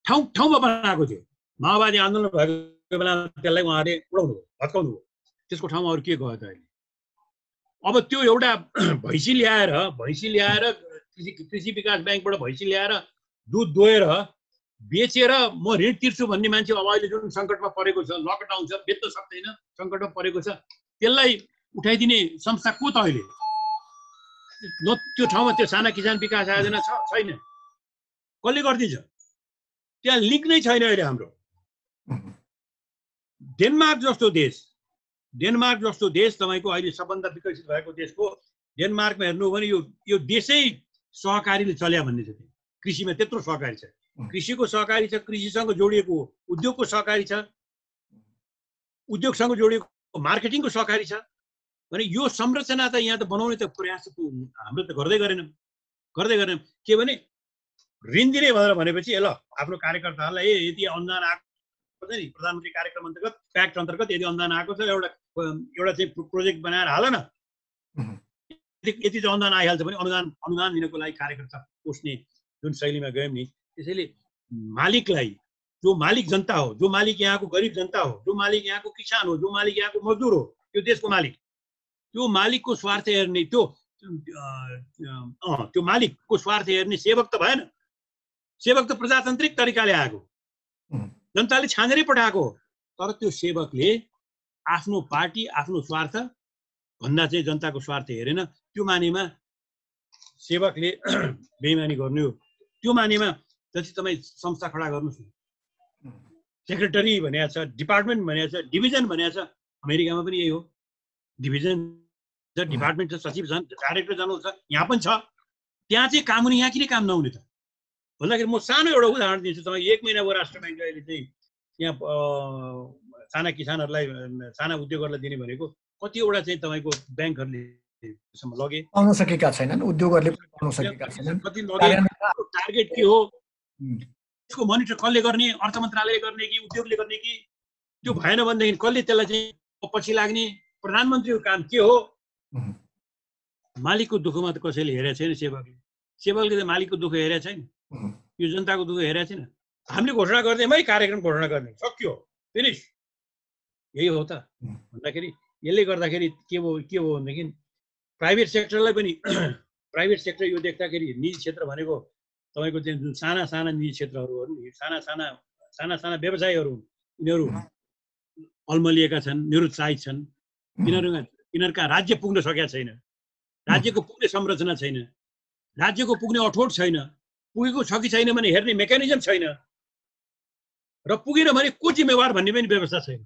ठाउँमा बनाएको थियो। माओवादी आन्दोलन भएको बेला त्यसलाई उहाँहरूले उडाउनु भयो भत्काउनु भयो त्यसको ठाउँमा अरू के गयो त अहिले। अब त्यो एउटा भैँसी ल्याएर कृषि विकास ब्याङ्कबाट भैँसी ल्याएर दुध दोहेर बेचेर म ऋण तिर्छु भन्ने मान्छे अब अहिले जुन सङ्कटमा परेको छ लकडाउन छ बेच्न सक्दैन सङ्कटमा परेको छ त्यसलाई उठाइदिने संस्था को त अहिले त्यो ठाउँमा त्यो साना किसान विकास आयोजना छैन कसले गरिदिन्छ त्यहाँ लिङ्क नै छैन अहिले हाम्रो। डेनमार्क जस्तो देश तपाईँको अहिले सबभन्दा विकसित भएको देशको डेनमार्कमा हेर्नु हो भने यो देशै सहकारीले चल्या भन्ने छ कृषिमा त्यत्रो सहकारी छ कृषिको सहकारी छ कृषिसँग जोडिएको उद्योगको सहकारी छ उद्योगसँग जोडिएको मार्केटिङको सहकारी छ भने यो संरचना त यहाँ त बनाउने त प्रयास हाम्रो त गर्दै गरेनौँ के भने ऋण दिने भनेपछि ल आफ्नो कार्यकर्ताहरूलाई यदि अनुदान आएको छ नि प्रधानमन्त्री कार्यक्रम अन्तर्गत प्याक्ट अन्तर्गत यदि अनुदान आएको छ एउटा चाहिँ प्रोजेक्ट बनाएर हाल न यति चाहिँ अनुदान आइहाल्छ भने अनुदान दिनको लागि कार्यकर्ता पोस्ने जुन शैलीमा गयौँ नि त्यसैले मालिकलाई जो मालिक जनता हो जो मालिक यहाँको गरिब जनता हो जो मालिक यहाँको किसान हो जो मालिक यहाँको मजदुर हो त्यो देशको मालिक त्यो मालिकको स्वार्थ हेर्ने त्यो मालिकको स्वार्थ हेर्ने सेवक त भएन सेवक त प्रजातान्त्रिक तरिकाले आएको जनताले छानेरै पठाएको तर त्यो सेवकले आफ्नो पार्टी आफ्नो स्वार्थ भन्दा चाहिँ जनताको स्वार्थ हेरेन। त्यो मानेमा सेवकले बेइमानी गर्ने हो। त्यो मानेमा जति तपाईँ संस्था खडा गर्नुहोस् न, सेक्रेटरी भनेको छ, डिपार्टमेन्ट भनेको छ, डिभिजन भनेको छ। अमेरिकामा पनि यही हो, डिभिजन छ, डिपार्टमेन्ट छ, सचिव छन्, डाइरेक्टर जनरल छ, यहाँ पनि छ। त्यहाँ चाहिँ काम हुने, यहाँ किन काम नहुने त भन्दाखेरि म सानो एउटा उदाहरण दिन्छु तपाईँ। 1 महिना भयो राष्ट्र ब्याङ्कले अहिले चाहिँ यहाँ साना किसानहरूलाई, साना उद्योगहरूलाई दिने भनेको कतिवटा चाहिँ तपाईँको ब्याङ्कहरूले लगे, पाउन सकेका छैनन्, उद्योगहरूले पाउन सकेका छैनन्। कति लगे, टार्गेट के हो, त्यसको मोनिटर कसले गर्ने, अर्थ मन्त्रालयले गर्ने कि उद्योगले गर्ने कि? त्यो भएन भनेदेखि कसले त्यसलाई चाहिँ पछि लाग्ने? प्रधानमन्त्रीको काम के हो? मालिकको दुःखमा त कसैले हेरेको छैन। सेवकले त मालिकको दुःख हेरेको छैन, यो जनताको दुःख हेरेको छैन। हामीले घोषणा गरिदियौँ है, कार्यक्रम घोषणा गरिदियौँ, सक्यो, फिनिस, यही हो त भन्दाखेरि यसले गर्दाखेरि के हो भनेदेखि प्राइभेट सेक्टरलाई पनि प्राइभेट सेक्टर यो देख्दाखेरि निजी क्षेत्र भनेको तपाईँको चाहिँ जुन साना साना निजी क्षेत्रहरू हो नि, साना साना व्यवसायहरू हुन्, यिनीहरू अल्मलिएका छन्, निरुत्साहित छन्। यिनीहरूका राज्य पुग्न सकेका छैन, राज्यको पुग्ने संरचना छैन, राज्यको पुग्ने अठोट छैन, पुगेको छ कि छैन भने हेर्ने मेकानिजम छैन, र पुगेन भने को जिम्मेवार भन्ने पनि व्यवस्था छैन।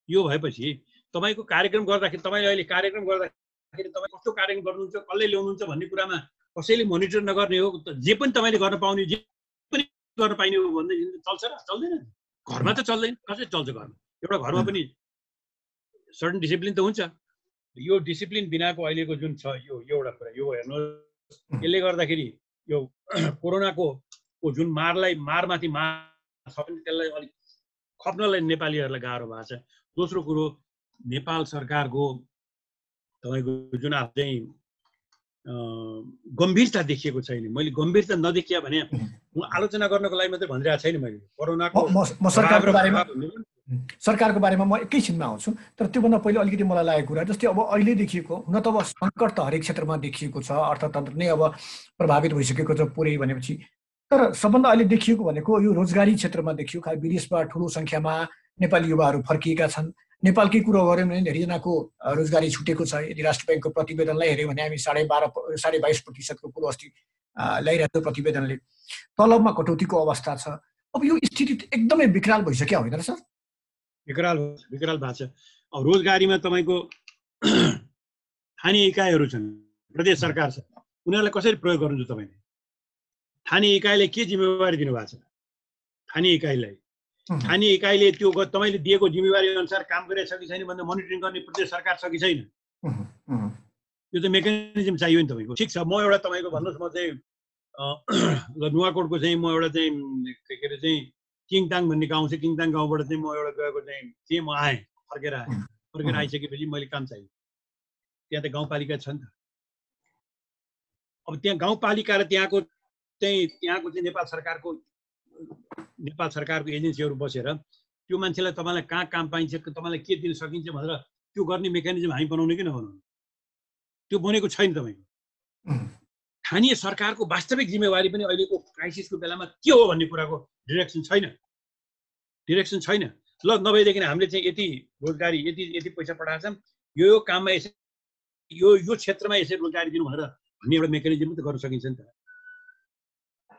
यो भएपछि तपाईँको कार्यक्रम गर्दाखेरि, तपाईँले अहिले कार्यक्रम गर्दाखेरि तपाईँ कस्तो कार्यक्रम गर्नुहुन्छ, कसले ल्याउनुहुन्छ भन्ने कुरामा कसैले मोनिटर नगर्ने हो। जे पनि तपाईँले गर्न पाउने, जे पनि गर्न पाइने हो भनेदेखि चल्छ र चल्दैन? घरमा त चल्दैन, कसरी चल्छ घरमा? एउटा घरमा पनि सर्टन डिसिप्लिन त हुन्छ। यो डिसिप्लिन बिनाको अहिलेको जुन छ यो एउटा कुरा, यो हेर्नुहोस्, यसले गर्दाखेरि यो कोरोनाको जुन मारमाथि मार छ भने त्यसलाई अलिक खप्नलाई नेपालीहरूलाई गाह्रो भएको छ। दोस्रो कुरो, नेपाल सरकारको तपाईँको जुन चाहिँ गम्भीरता देखिएको छैन। मैले गम्भीरता नदेखिया भने आलोचना गर्नको लागि मात्रै भनिरहेको छैन। मैले कोरोनाको सरकारको बारेमा म एकैछिनमा आउँछु, तर त्योभन्दा पहिले अलिकति मलाई लागेको कुरा जस्तै अब अहिले देखिएको, हुन त अब सङ्कट त हरेक क्षेत्रमा देखिएको छ, अर्थतन्त्र नै अब प्रभावित भइसकेको छ पुरै भनेपछि, तर सबभन्दा अहिले देखिएको भनेको यो रोजगारी क्षेत्रमा देखियो। खालि विदेशबाट ठुलो सङ्ख्यामा नेपाली युवाहरू फर्किएका छन्। नेपालकै कुरो गऱ्यौँ भने धेरैजनाको रोजगारी छुटेको छ। यदि राष्ट्र ब्याङ्कको प्रतिवेदनलाई हेऱ्यौँ भने हामी 22.5% कुरो अस्ति ल्याइरहेको प्रतिवेदनले। तलबमा कटौतीको अवस्था छ। अब यो स्थिति एकदमै विकराल भइसक्यो होइन र सर? विकराल भएको छ। अब रोजगारीमा तपाईँको स्थानीय इकाइहरू छन्, प्रदेश सरकार छ, उनीहरूलाई कसरी प्रयोग गर्नुहुन्छ तपाईँले? स्थानीय इकाइले के जिम्मेवारी दिनुभएको छ? स्थानीय इकाइले त्यो तपाईँले दिएको जिम्मेवारी अनुसार काम गरेको छ कि छैन भनेर मोनिटरिङ गर्ने प्रदेश सरकार छ कि छैन? यो त मेकानिजम चाहियो नि तपाईँको। ठिक छ, म एउटा तपाईँको भन्नुहोस्, म चाहिँ नुवाकोटको चाहिँ म एउटा चाहिँ के अरे चाहिँ किङताङ भन्ने गाउँ छ, किङताङ गाउँबाट चाहिँ म एउटा गएको चाहिँ म आएँ, फर्केर आइसकेपछि मैले काम चाहियो। त्यहाँ त गाउँपालिका छ नि त। अब त्यहाँ गाउँपालिका र त्यहाँको चाहिँ नेपाल सरकारको एजेन्सीहरू बसेर त्यो मान्छेलाई तपाईँलाई कहाँ काम पाइन्छ, तपाईँलाई के दिन सकिन्छ भनेर त्यो गर्ने मेकानिजम हामी बनाउने कि नबनाउने? त्यो बनेको छैन तपाईँको। स्थानीय सरकारको वास्तविक जिम्मेवारी पनि अहिलेको क्राइसिसको बेलामा के हो भन्ने कुराको डिरेक्सन छैन। ल नभएदेखि हामीले चाहिँ यति रोजगारी, यति पैसा पठाएको छौँ, यो काममा यो क्षेत्रमा यसरी रोजगारी दिनु भनेर भन्ने एउटा मेकानिजम त गर्न सकिन्छ नि त।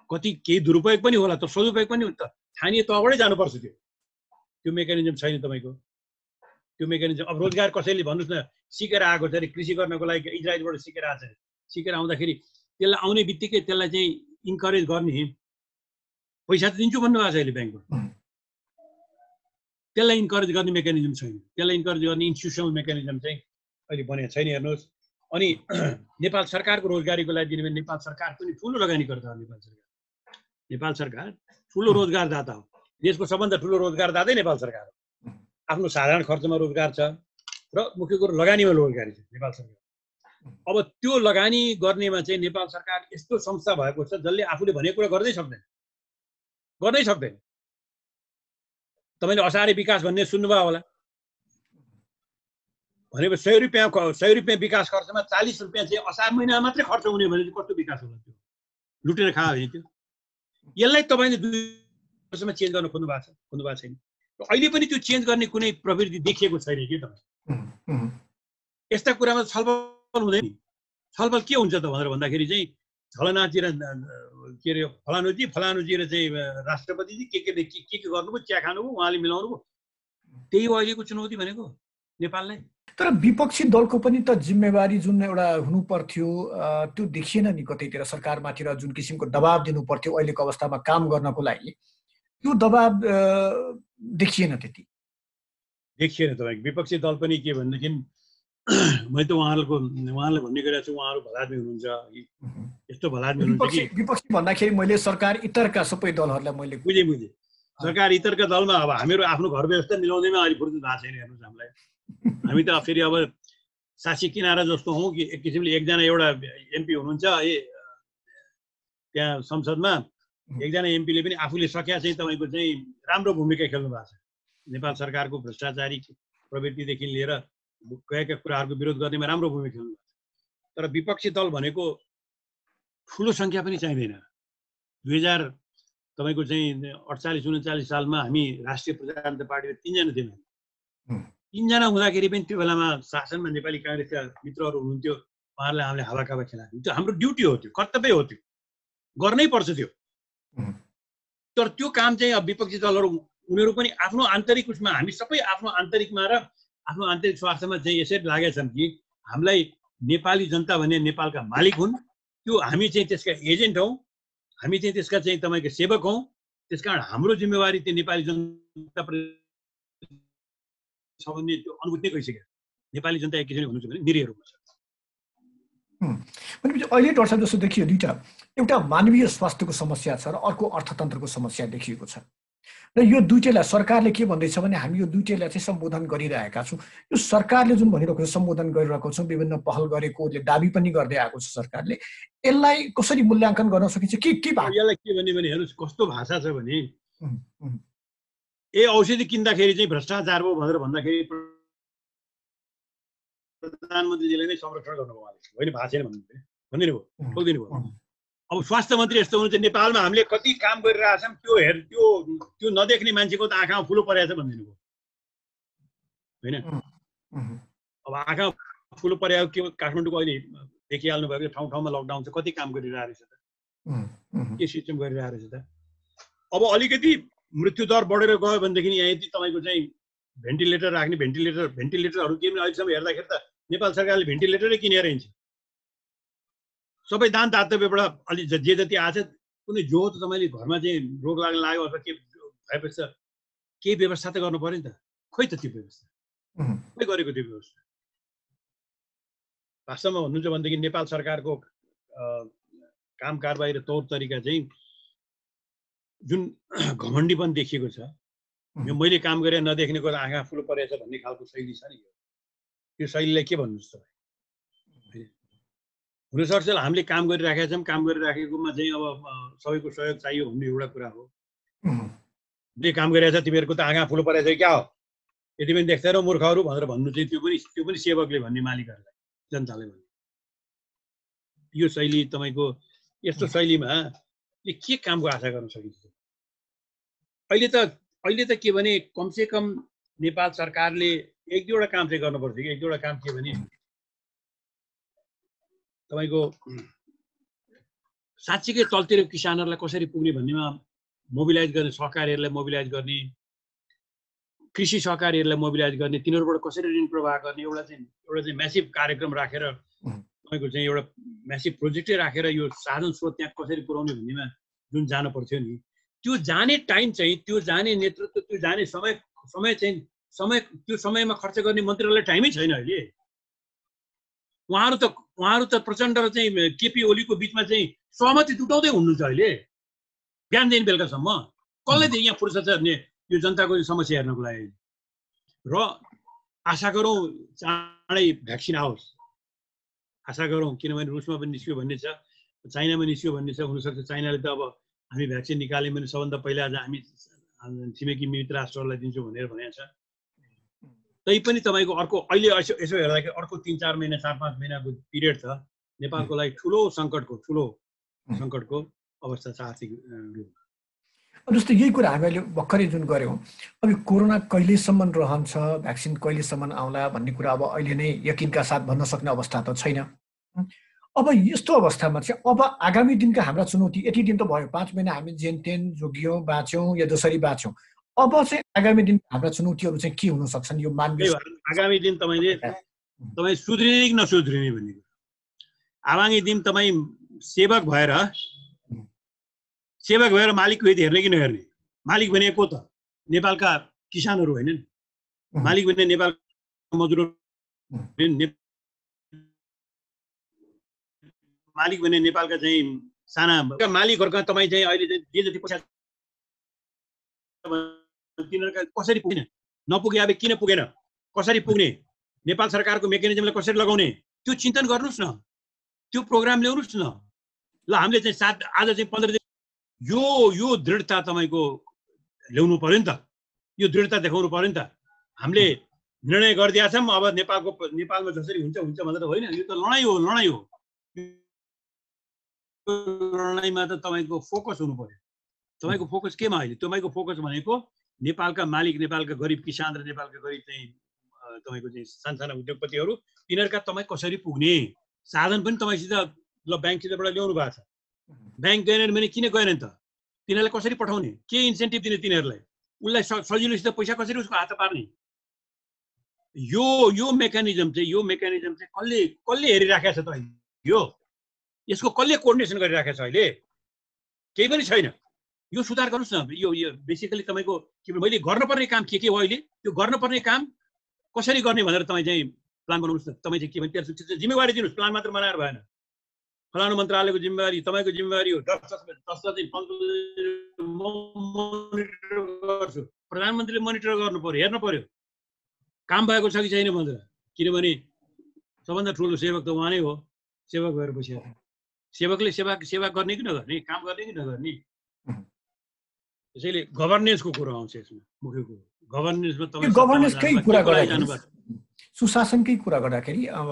कति केही दुरुपयोग पनि होला, तर सदुपयोग पनि हुन्छ। स्थानीय तहबाटै जानुपर्छ। त्यो मेकानिजम छैन तपाईँको। त्यो मेकानिजम अब रोजगार कसैले भन्नुहोस् न सिकेर आएको छ अरे, कृषि गर्नको लागि इजरायलबाट सिकेर आएको छ, सिकेर आउँदाखेरि त्यसलाई आउने बित्तिकै त्यसलाई चाहिँ इन्करेज गर्ने, पैसा त दिन्छु भन्नुभएको छ अहिले ब्याङ्कबाट, त्यसलाई इन्करेज गर्ने मेकानिजम छैन। त्यसलाई इन्करेज गर्ने इन्स्टिट्युसनल मेकानिजम चाहिँ अहिले बनेको छैन। हेर्नुहोस्, अनि नेपाल सरकारको रोजगारीको लागि दिने भने नेपाल सरकार पनि ठुलो लगानीकर्ता हो। नेपाल सरकार ठुलो रोजगारदाता हो। देशको सबभन्दा ठुलो रोजगारदातै नेपाल सरकार हो। आफ्नो साधारण खर्चमा रोजगार छ र मुख्य कुरो लगानीमा रोजगारी छ नेपाल सरकार। अब त्यो लगानी गर्नेमा चाहिँ नेपाल सरकार यस्तो संस्था भएको छ जसले आफूले भनेको कुरा गर्दै सक्दैन। तपाईँले असारे विकास भन्ने सुन्नुभयो होला। भनेको 100 रुपियाँ विकास खर्चमा 40 रुपियाँ चाहिँ असार महिनामा मात्रै खर्च हुने भने कस्तो विकास होला? त्यो लुटेर खायो भने त्यो। यसलाई तपाईँले 2 वर्षमा चेन्ज गर्न खोज्नु भएको छैन। अहिले पनि त्यो चेन्ज गर्ने कुनै प्रवृत्ति देखिएको छैन कि तपाईँ। यस्ता कुरामा छलफल हुँदैन। छलफल के हुन्छ त भनेर भन्दाखेरि चाहिँ झलनाजी र के अरे फलानुजी र चाहिँ राष्ट्रपतिजी के गर्नुभयो, चिया खानुभयो, उहाँले मिलाउनु भयो। त्यही हो अहिलेको चुनौती भनेको नेपाललाई। तर विपक्षी दलको पनि त जिम्मेवारी जुन एउटा हुनु पर्थ्यो त्यो देखिएन नि कतैतिर। सरकारमाथि र जुन किसिमको दबाब दिनु पर्थ्यो अहिलेको अवस्थामा काम गर्नको लागि, त्यो दबाब देखिएन त्यति। देखिएन तपाईँको विपक्षी दल पनि के भनेदेखि मैले त उहाँहरूले भन्ने गरेको छु, उहाँहरू भलादमी हुनुहुन्छ, यस्तो भलादमी हुनुहुन्छ कि विपक्षी भन्दाखेरि मैले सरकार इतरका सबै दलहरूलाई मैले बुझेँ। सरकार इतरका दलमा अब हामीहरू आफ्नो घर व्यवस्था मिलाउँदैमा अहिले फुर्सद भएको छैन। हेर्नुहोस् हामीलाई, हामी त फेरि अब सासी किनारा जस्तो हौँ कि एक किसिमले एकजना एउटा एमपी हुनुहुन्छ त्यहाँ संसदमा, एकजना एमपीले पनि आफूले सकेका चाहिँ तपाईँको चाहिँ राम्रो भूमिका खेल्नु भएको छ। नेपाल सरकारको भ्रष्टाचारी प्रवृत्तिदेखि लिएर गएका कुराहरूको विरोध गर्नेमा राम्रो भूमिका खेल्नु भएको छ। तर विपक्षी दल भनेको ठुलो सङ्ख्या पनि चाहिँदैन। 2000 तपाईँको चाहिँ 48-39 सालमा हामी राष्ट्रिय प्रजातन्त्र पार्टीमा 3 जना थियौँ। 3 जना हुँदाखेरि पनि त्यो बेलामा शासनमा नेपाली काङ्ग्रेसका मित्रहरू हुनुहुन्थ्यो, उहाँहरूले हामीले हावाकावा खेलाएको। त्यो हाम्रो ड्युटी हो, त्यो कर्तव्य हो, त्यो गर्नै पर्छ त्यो। तर त्यो काम चाहिँ अब विपक्षी दलहरू उनीहरू पनि आफ्नो आन्तरिक उसमा, हामी सबै आफ्नो आन्तरिकमा र आफ्नो आन्तरिक स्वार्थमा चाहिँ यसरी लागेका छन् कि हामीलाई नेपाली जनता भन्ने नेपालका मालिक हुन्, त्यो हामी चाहिँ त्यसका एजेन्ट हौँ, हामी चाहिँ त्यसका चाहिँ तपाईँको सेवक हौँ। त्यसकारण हाम्रो जिम्मेवारी त्यो नेपाली जनता छ भन्ने त्यो अनुभूति गइसक्यो। नेपाली जनता एक किसिमले हुनुहुन्छ भने निरीहरू हुन्छ। भनेपछि अहिले डाक्टर साहब जस्तो देखियो दुईटा, एउटा मानवीय स्वास्थ्यको समस्या छ र अर्को अर्थतन्त्रको समस्या देखिएको छ। र यो दुईटैलाई सरकारले के भन्दैछ भने हामी यो दुईटैलाई चाहिँ सम्बोधन गरिरहेका छौँ। यो सरकारले जुन भनिरहेको छ सम्बोधन गरिरहेको छौँ, विभिन्न पहल गरेकोले दाबी पनि गर्दै आएको छ सरकारले, यसलाई कसरी मूल्याङ्कन गर्न सकिन्छ? के यसलाई के भन्ने भने हेर्नुहोस् कस्तो भाषा छ भने औषधि किन्दाखेरि चाहिँ भ्रष्टाचार हो भनेर भन्दाखेरि प्रधानमन्त्रीजीले नै संरक्षण गर्नुभयो, होइन भएको छैन भनिदिनु भयो, बोलिदिनु भयो। अब स्वास्थ्य मन्त्री यस्तो हुनुहुन्छ, नेपालमा हामीले कति काम गरिरहेछौँ त्यो नदेख्ने मान्छेको त आँखामा फुलो परेको छ भनिदिनु भयो, होइन? अब आँखा फुलो परेको के काठमाडौँको अहिले देखिहाल्नु भयो कि ठाउँ ठाउँमा लकडाउन छ, कति काम गरिरहेको रहेछ त, के सिस्टम गरिरहेको रहेछ त। अब अलिकति मृत्युदर बढेर गयो भनेदेखि यहाँ यदि तपाईँको चाहिँ भेन्टिलेटर राख्ने भेन्टिलेटरहरू के पनि अहिलेसम्म हेर्दाखेरि त नेपाल सरकारले भेन्टिलेटरै किनेर हिँड्छ। सबै दान दातव्यबाट अलि जे जति आछ कुनै जो त तपाईँले घरमा चाहिँ रोग लाग्न लाग्यो अथवा के भएपछि त केही व्यवस्था त गर्नु पर्यो नि त। खोइ त त्यो व्यवस्था खोइ गरेको त्यो व्यवस्था। वास्तवमा भन्नुहुन्छ भनेदेखि नेपाल सरकारको काम कारबाही र तौर तरिका चाहिँ जुन घमण्डीपन देखिएको छ, यो मैले काम गरेर नदेख्नेको आँखा फुलो परेछ भन्ने खालको शैली छ नि, यो शैलीलाई के भन्नुहोस् तपाईँ? हुनसक्छ हामीले काम गरिराखेका छौँ, काम गरिराखेकोमा चाहिँ अब सबैको सहयोग चाहियो भन्ने एउटा कुरा हो। जे काम गरिरहेछ तिमीहरूको त आँखा फुलो परेछ क्या हो, यति पनि देख्दैनौ मूर्खहरू भनेर भन्नु चाहिँ त्यो पनि सेवकले भन्ने, मालिकहरूलाई, जनताले भन्ने यो शैली तपाईँको। यस्तो शैलीमा के कामको आशा गर्न सकिन्छ? अहिले त के भने कमसेकम नेपाल सरकारले एक दुईवटा काम चाहिँ गर्नुपर्छ कि। एक दुईवटा काम के भने तपाईँको साँच्चीकै तलतिर किसानहरूलाई कसरी पुग्ने भन्नेमा मोबिलाइज गर्ने, सहकारीहरूलाई मोबिलाइज गर्ने, कृषि सहकारीहरूलाई मोबिलाइज गर्ने, तिनीहरूबाट कसरी ऋण प्रवाह गर्ने, एउटा चाहिँ म्यासिभ कार्यक्रम राखेर तपाईँको चाहिँ एउटा म्यासिभ प्रोजेक्टै राखेर यो साधन स्रोत त्यहाँ कसरी पुर्याउने भन्नेमा जुन जानु पर्थ्यो नि, त्यो जाने टाइम चाहिँ, त्यो जाने नेतृत्व, त्यो जाने समय त्यो समयमा खर्च गर्ने मन्त्रीहरूलाई टाइमै छैन अहिले। उहाँहरू त प्रचण्ड र चाहिँ केपी ओलीको बिचमा चाहिँ सहमति जुटाउँदै हुनुहुन्छ अहिले बिहानदेखि बेलुकासम्म। कसलाई चाहिँ यहाँ फुर्सद छ भने यो जनताको समस्या हेर्नको लागि? र आशा गरौँ चाँडै भ्याक्सिन आओस्, आशा गरौँ, किनभने रुसमा पनि निस्क्यो भन्ने छ, चाइनामा निस्क्यो भन्ने छ। हुनसक्छ चाइनाले त अब हामी भ्याक्सिन निकाल्यौँ भने सबभन्दा पहिला हामी छिमेकी मित्र राष्ट्रहरूलाई दिन्छौँ भनेर भनेको छ। तैपनि तपाईँको अर्को अहिले यसो हेर्दाखेरि अर्को 3-4 महिना 4-5 महिनाको पिरियड छ नेपालको लागि ठुलो सङ्कटको अवस्था छ आर्थिक रूपमा। जस्तो यही कुरा हामीले भर्खरै जुन गऱ्यौँ, अब यो कोरोना कहिलेसम्म रहन्छ, भ्याक्सिन कहिलेसम्म आउला भन्ने कुरा अब अहिले नै यकिनका साथ भन्न सक्ने अवस्था त छैन। अब यस्तो अवस्थामा चाहिँ अब आगामी दिनका हाम्रा चुनौती, यति दिन त भयो 5 महिना हामी जेन तेन जोगियौँ, बाँच्यौँ या जसरी बाँच्यौँ, अब चाहिँ आगामी दिन हाम्रा चुनौतीहरू चाहिँ के हुन सक्छन् यो मानवीय आगामी दिन तपाईँ सुध्रिने कि नसुध्रिने भन्ने कुरा। आगामी दिन तपाईँ सेवक भएर मालिक हेर्ने कि नहेर्ने? मालिक भनेको त नेपालका किसानहरू होइनन्, मालिक भने नेपालका मजदुर, मालिक भने नेपालका चाहिँ साना मालिकहरूका तपाईँ चाहिँ अहिले चाहिँ जे जति पैसा तिनीहरूका कसरी पुग्ने, नपुगे अब किन पुगेन, कसरी पुग्ने, नेपाल सरकारको मेकानिजमलाई कसरी लगाउने, त्यो चिन्तन गर्नुहोस् न, त्यो प्रोग्राम ल्याउनुहोस् न। ल हामीले चाहिँ आज चाहिँ 15 दिन यो दृढता तपाईँको ल्याउनु पर्यो नि त, यो दृढता देखाउनु पर्यो नि त। हामीले निर्णय गरिदिएका छौँ, अब नेपालमा जसरी हुन्छ भनेर होइन, यो त लडाइँ हो। लडाइँमा त तपाईँको फोकस हुनु पर्यो। तपाईँको फोकस केमा? अहिले तपाईँको फोकस भनेको नेपालका मालिक, नेपालका गरिब किसान र नेपालका गरिब चाहिँ तपाईँको चाहिँ सानसाना उद्योगपतिहरू, तिनीहरूका तपाईँ कसरी पुग्ने साधन पनि तपाईँसित ल ब्याङ्कसितबाट ल्याउनु भएको छ। ब्याङ्क गएन भने किन गएन त? तिनीहरूलाई कसरी पठाउने, के इन्सेन्टिभ दिने तिनीहरूलाई, उसलाई सजिलोसित पैसा कसरी उसको हात पार्ने, यो मेकानिजम चाहिँ कसले हेरिराखेको छ त अहिले? यसको कसले कोअर्डिनेसन गरिराखेको छ? अहिले केही पनि छैन। यो सुधार गर्नुहोस् न। यो बेसिकली तपाईँको के मैले गर्नुपर्ने काम के हो अहिले, त्यो गर्नुपर्ने काम कसरी गर्ने भनेर तपाईँ चाहिँ प्लान बनाउनुहोस् न। तपाईँ चाहिँ के भने त्यसको जिम्मेवारी दिनुहोस्, प्लान मात्र बनाएर भएन। फलानु मन्त्रालयको जिम्मेवारी, तपाईँको जिम्मेवारी हो। 10 दिन मोनिटर गर्छु, प्रधानमन्त्रीले मोनिटर गर्नु पर्यो, हेर्नु पर्यो काम भएको छ कि छैन भनेर। किनभने सबभन्दा ठुलो सेवक त उहाँ नै हो। सेवक भएर बसेर सेवकले सेवा गर्ने कि नगर्ने, काम गर्ने कि नगर्ने। त्यसैले गभर्नेन्सको कुरो आउँछ यसमा। मुख्य कुरो गभर्नेन्समा तपाईँ गभर्नेन्सकै कुरा गर्दाखेरि, सुशासनकै कुरा गर्दाखेरि अब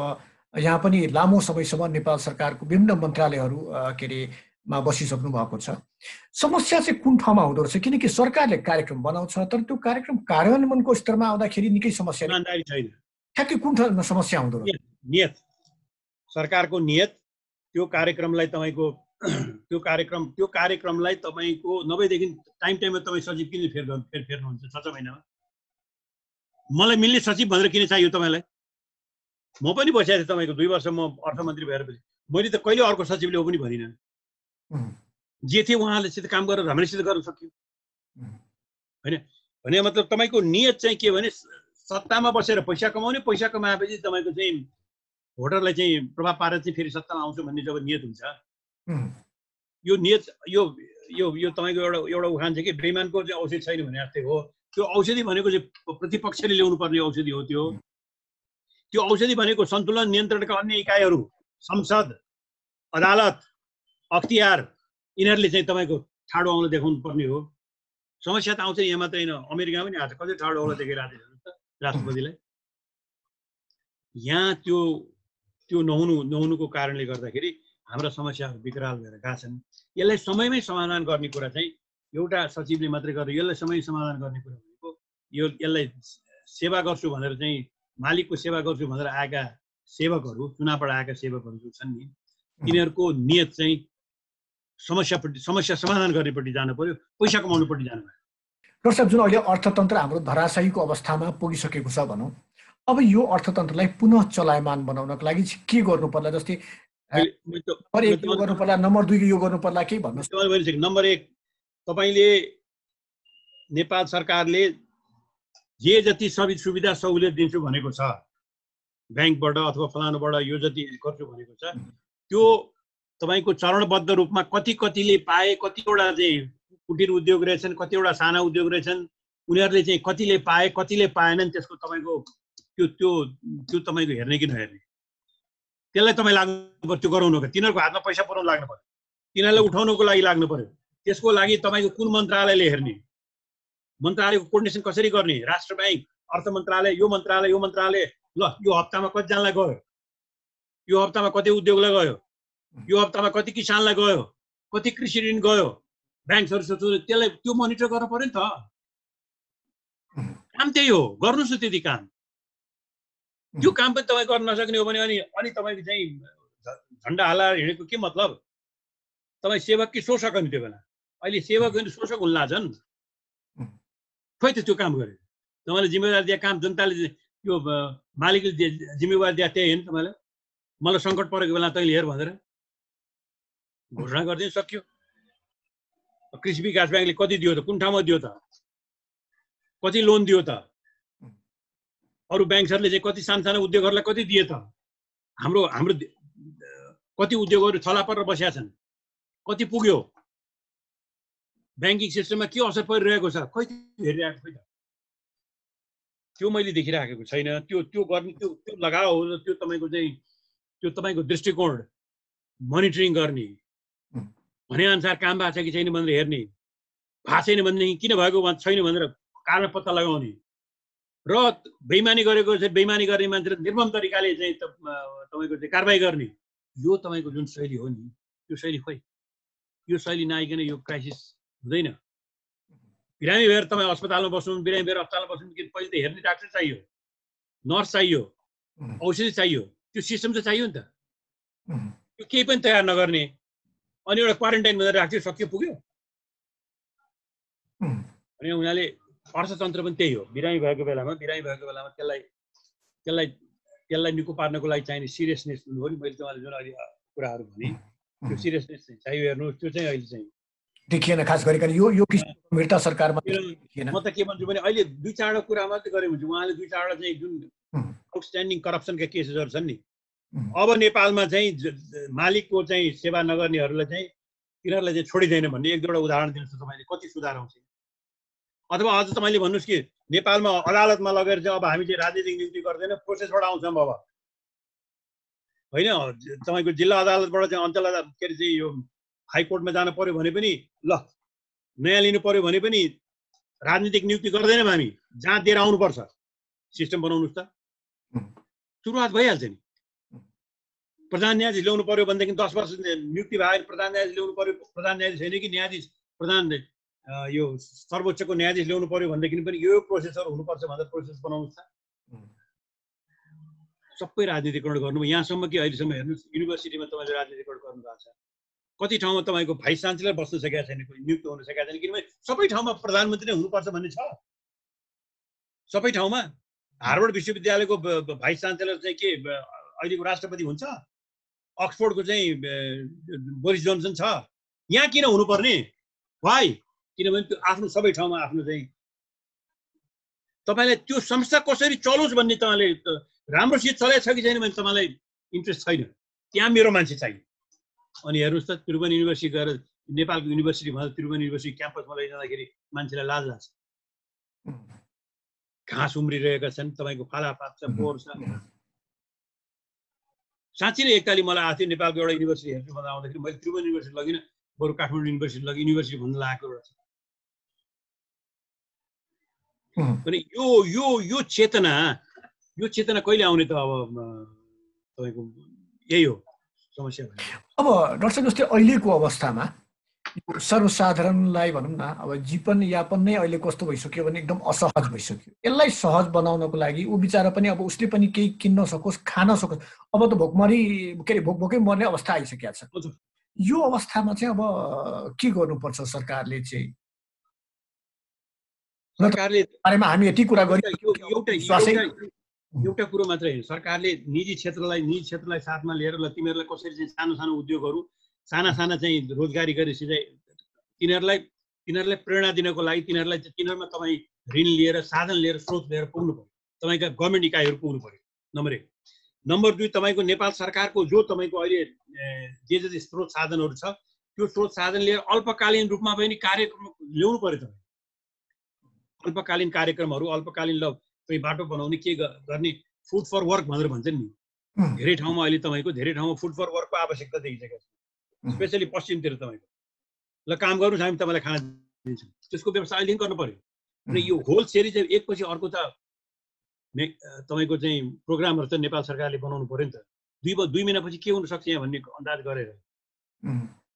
यहाँ पनि लामो समयसम्म नेपाल सरकारको विभिन्न मन्त्रालयहरू के अरे मा बसिसक्नु भएको छ। समस्या चाहिँ कुन ठाउँमा हुँदो रहेछ? किनकि सरकारले कार्यक्रम बनाउँछ, तर त्यो कार्यक्रम कार्यान्वयनको स्तरमा आउँदाखेरि निकै समस्या छैन। ठ्याक्कै कुन ठाउँमा समस्या हुँदो रहेछ? नियत, सरकारको नियत। त्यो कार्यक्रमलाई तपाईँको नभएदेखि टाइममा तपाईँ सचिव किन फेर्नुहुन्छ 6 महिनामा? मलाई मिल्ने सचिव भनेर किन चाहियो तपाईँलाई? म पनि बसेको थिएँ तपाईँको 2 वर्ष, म अर्थमन्त्री भएर पछि मैले त कहिले अर्को सचिवले हो पनि भनिनँ। जे थिए उहाँलेसित काम गरेर हामीसित गर्न सक्यो होइन। भने मतलब तपाईँको नियत चाहिँ के भने सत्तामा बसेर पैसा कमाउने, पैसा कमाएपछि तपाईँको चाहिँ भोटरलाई चाहिँ प्रभाव पारेर चाहिँ फेरि सत्तामा आउँछु भन्ने जब नियत हुन्छ, यो नियत यो तपाईँको एउटा उखान छ कि बेइमानको चाहिँ औषधि छैन भने जस्तै हो। त्यो औषधि भनेको चाहिँ प्रतिपक्षले ल्याउनु पर्ने औषधि हो। त्यो औषधि भनेको सन्तुलन नियन्त्रणका अन्य इकाइहरू, संसद, अदालत, अख्तियार, यिनीहरूले चाहिँ तपाईँको ठाडो औँला देखाउनु पर्ने हो। समस्या त आउँछ यहाँ मात्रै होइन, अमेरिकामा पनि आज कति ठाडो औँला देखाइरहेको छ राष्ट्रपतिलाई। यहाँ त्यो नहुनुको कारणले गर्दाखेरि हाम्रा समस्याहरू विकराल भएर गएका छन्। यसलाई समयमै समाधान गर्ने कुरा चाहिँ एउटा सचिवले मात्रै गरेर यसलाई समय समाधान गर्ने कुरा भनेको यसलाई सेवा गर्छु भनेर चाहिँ मालिकको सेवा गर्छु भनेर आएका सेवकहरू, चुनावबाट आएका सेवकहरू जो छन् नि, तिनीहरूको नियत चाहिँ समस्या समाधान गर्नेपट्टि जानु पर्यो, पैसा कमाउनुपट्टि जानु पर्यो। डाक्टर साहब, जुन अहिले अर्थतन्त्र हाम्रो धराशायीको अवस्थामा पुगिसकेको छ भनौँ, अब यो अर्थतन्त्रलाई पुनः चलायमान बनाउनको लागि के गर्नु पर्ला? जस्तै नम्बर 1 यो गर्नु पर्ला, नम्बर 2 यो गर्नु पर्ला, के भन्नुहोस्? नम्बर 1, तपाईँले नेपाल सरकारले जे जति सुविधा सहुलियत दिन्छु भनेको छ ब्याङ्कबाट अथवा फलानुबाट यो जति गर्छु भनेको छ, त्यो तपाईँको चरणबद्ध रूपमा कतिले पाए, कतिवटा चाहिँ कुटीर उद्योग रहेछन्, कतिवटा साना उद्योग रहेछन्, उनीहरूले चाहिँ कतिले पाए कतिले पाएनन्, त्यसको तपाईँको त्यो तपाईँको हेर्ने कि नहेर्ने, त्यसलाई तपाईँ लाग्नु पर्यो। त्यो गराउनु पर्यो, तिनीहरूको हातमा पैसा पुर्याउनु लाग्नु पर्यो, तिनीहरूलाई उठाउनुको लागि लाग्नु पर्यो। त्यसको लागि तपाईँको कुन मन्त्रालयले हेर्ने, मन्त्रालयको कोर्डिनेसन कसरी गर्ने, राष्ट्र ब्याङ्क, अर्थ मन्त्रालय, यो मन्त्रालय, ल यो हप्तामा कतिजनालाई गयो, यो हप्तामा कति उद्योगलाई गयो, यो हप्तामा कति किसानलाई गयो, कति कृषि ऋण गयो, ब्याङ्क्सहरू त्यसलाई त्यो मोनिटर गर्न पर्यो नि त। काम त्यही हो, गर्नुहोस् न त्यति काम। त्यो काम पनि तपाईँ गर्न नसक्ने हो भने अनि तपाईँको चाहिँ झन्डा हल्लाएर हिँडेको के मतलब? तपाईँ सेवक कि शोषक नि त्यो बेला? अहिले सेवक होइन शोषक हुन लाग्छन्। खोइ त त्यो काम गरे तपाईँले जिम्मेवारी दिए काम जनताले त्यो मालिकले जिम्मेवारी दिए त्यही होइन तपाईँलाई? मलाई सङ्कट परेको बेला तैँले हेर भनेर घोषणा गरिदिनु सक्यो। कृषि विकास ब्याङ्कले कति दियो त? कुन ठाउँमा दियो त? कति लोन दियो त? अरू ब्याङ्कहरूले चाहिँ कति साना उद्योगहरूलाई कति दिए त? हाम्रो कति उद्योगहरू थला परेर बसेका छन्? कति पुग्यो? ब्याङ्किङ सिस्टममा के असर परिरहेको छ? खोइ हेरिरहेको खोइ त। त्यो मैले देखिराखेको छैन। त्यो गर्ने त्यो लगाओ हो। त्यो तपाईँको दृष्टिकोण मोनिटरिङ गर्ने, भनेअनुसार काम भएको छ कि छैन भनेर हेर्ने, भएको छैन भनेदेखि किन भएको छैन भनेर कारण पत्ता लगाउने र बेइमानी गरेको चाहिँ बेइमानी गर्ने मान्छे निर्मम तरिकाले चाहिँ तपाईँको चाहिँ कारबाही गर्ने, यो तपाईँको जुन शैली हो नि, त्यो शैली खोइ, यो शैली नआइकन यो क्राइसिस हुँदैन। बिरामी भएर तपाईँ अस्पतालमा बस्नु, बिरामी भएर अस्पतालमा बस्नु कि पहिले त हेर्ने डाक्टर चाहियो, नर्स चाहियो, औषधि चाहियो, त्यो सिस्टम त चाहियो नि त। त्यो केही पनि तयार नगर्ने अनि एउटा क्वारेन्टाइन भनेर राख्थ्यो, सक्यो, पुग्यो। अनि उनीहरूले अर्थतन्त्र पनि त्यही हो। बिरामी भएको बेलामा त्यसलाई निको पार्नको लागि चाहिने सिरियसनेस हो नि। मैले तपाईँले जुन अहिले कुराहरू भने त्यो सिरियसनेस चाहिँ चाहियो हेर्नुहोस्। त्यो चाहिँ अहिले चाहिँ देखिएन, खास गरिकन यो गम्भीरता सरकारमा देखिएन। म त के भन्छु भने अहिले 2-4 कुरा मात्रै गरे हुन्छ। उहाँले 2-4 चाहिँ जुन आउटस्ट्यान्डिङ करप्सनका केसेसहरू छन् नि, अब नेपालमा चाहिँ मालिकको चाहिँ सेवा नगर्नेहरूलाई चाहिँ तिनीहरूलाई चाहिँ छोडिँदैन भन्ने 1-2 उदाहरण दिनुहोस् तपाईँले, कति सुधार आउँछ? अथवा अझ तपाईँले भन्नुहोस् कि नेपालमा अदालतमा लगेर चाहिँ अब हामी चाहिँ राजनीतिक नियुक्ति गर्दैन, प्रोसेसबाट आउँछौँ अब होइन। तपाईँको जिल्ला अदालतबाट चाहिँ अञ्चल अदालत के अरे चाहिँ यो हाइकोर्टमा जानु पर्यो भने पनि ल, नयाँ लिनु पर्यो भने पनि राजनीतिक नियुक्ति गर्दैनौँ हामी, जहाँ दिएर आउनुपर्छ। सिस्टम बनाउनुहोस् त, सुरुवात भइहाल्छ नि। प्रधान न्यायाधीश ल्याउनु पर्यो भनेदेखि 10 वर्ष नियुक्ति भएर प्रधान न्यायाधीश ल्याउनु पर्यो। प्रधान न्यायाधीश होइन कि न्यायाधीश प्रधान यो सर्वोच्चको न्यायाधीश ल्याउनु पर्यो भनेदेखि पनि यो प्रोसेसहरू हुनुपर्छ भनेर प्रोसेस बनाउनुहोस् त। सबै राजनीतिकरण गर्नु। यहाँसम्म कि अहिलेसम्म हेर्नुहोस्, युनिभर्सिटीमा तपाईँले राजनीतिकरण गर्नु भएको छ। कति ठाउँमा तपाईँको भाइस चान्सलर बस्न सकेका छैन, नियुक्त हुन सकेका छैन, किनभने सबै ठाउँमा प्रधानमन्त्री नै हुनुपर्छ भन्ने छ। सबै ठाउँमा हार्वर्ड विश्वविद्यालयको भाइस चान्सलर चाहिँ के अहिलेको राष्ट्रपति हुन्छ? अक्सफोर्डको चाहिँ बोरिस जोन्सन छ। यहाँ किन हुनुपर्ने? वाइ? किनभने त्यो आफ्नो सबै ठाउँमा आफ्नो चाहिँ तपाईँलाई त्यो संस्था कसरी चलोस् भन्ने तपाईँले राम्रोसित चलाएको छ कि छैन भने तपाईँलाई इन्ट्रेस्ट छैन। त्यहाँ मेरो मान्छे चाहियो। अनि हेर्नुहोस् त, त्रिभुवन युनिभर्सिटी गएर नेपालको युनिभर्सिटी भन्दा त्रिभुवन युनिभर्सिटी क्याम्पसमा लैजाँदाखेरि मान्छेलाई लाज लाग्छ। घाँस उम्रिरहेका छन्, तपाईँको फालापात छ, फोहोर छ। साँच्चै नै एकताली मलाई आएको थियो नेपालको एउटा युनिभर्सिटी हेर्छु भन्दा आउँदाखेरि मैले त्रिभुवन युनिभर्सिटी लगिनँ, बरु काठमाडौँ युनिभर्सिटी लगी, युनिभर्सिटी भन्नु लागेको एउटा छ। अनि यो चेतना कहिले आउने त? अब तपाईँको यही हो समस्या। अब डाक्टर साहब, जस्तै अहिलेको अवस्थामा सर्वसाधारणलाई भनौँ न, अब जीवनयापन नै अहिले कस्तो भइसक्यो भने एकदम असहज भइसक्यो। यसलाई सहज बनाउनको लागि ऊ बिचरा पनि अब उसले पनि केही किन्न सकोस्, खान सकोस्। अब त भोकै मर्ने अवस्था आइसकेको छ। यो अवस्थामा चाहिँ अब के गर्नुपर्छ सरकारले चाहिँ? सरकारले बारेमा हामी यति कुरा गरि एउटा कुरो मात्रै होइन, सरकारले निजी क्षेत्रलाई साथमा लिएर ल तिमीहरूलाई कसरी चाहिँ सानो उद्योगहरू, साना चाहिँ रोजगारी गरेपछि चाहिँ तिनीहरूलाई प्रेरणा दिनको लागि तिनीहरूमा तपाईँ ऋण लिएर, साधन लिएर, स्रोत लिएर पुग्नु पर्यो। तपाईँका गभर्मेन्ट इकाइहरू पुग्नु पर्यो, नम्बर 1। नम्बर 2, तपाईँको नेपाल सरकारको जो तपाईँको अहिले जे स्रोत साधनहरू छ, त्यो स्रोत साधन लिएर अल्पकालीन रूपमा पनि कार्यक्रम ल्याउनु पर्यो। तपाईँ अल्पकालीन कार्यक्रमहरू, अल्पकालीन तपाईँ बाटो बनाउने, के गर्ने, फुड फर वर्क भनेर भन्छन् नि। धेरै ठाउँमा अहिले तपाईँको फुड फर वर्कको आवश्यकता देखिसकेको छ, स्पेसली पश्चिमतिर। तपाईँको ल काम गर्नुहोस्, हामी तपाईँलाई खाना दिन्छौँ, त्यसको व्यवस्था अहिले गर्नु पर्यो। र यो होल सेरी चाहिँ एकपछि अर्को त तपाईँको चाहिँ प्रोग्रामहरू त नेपाल सरकारले बनाउनु पर्यो नि त। 2 महिनापछि के हुनसक्छ यहाँ भन्ने अन्दाज गरेर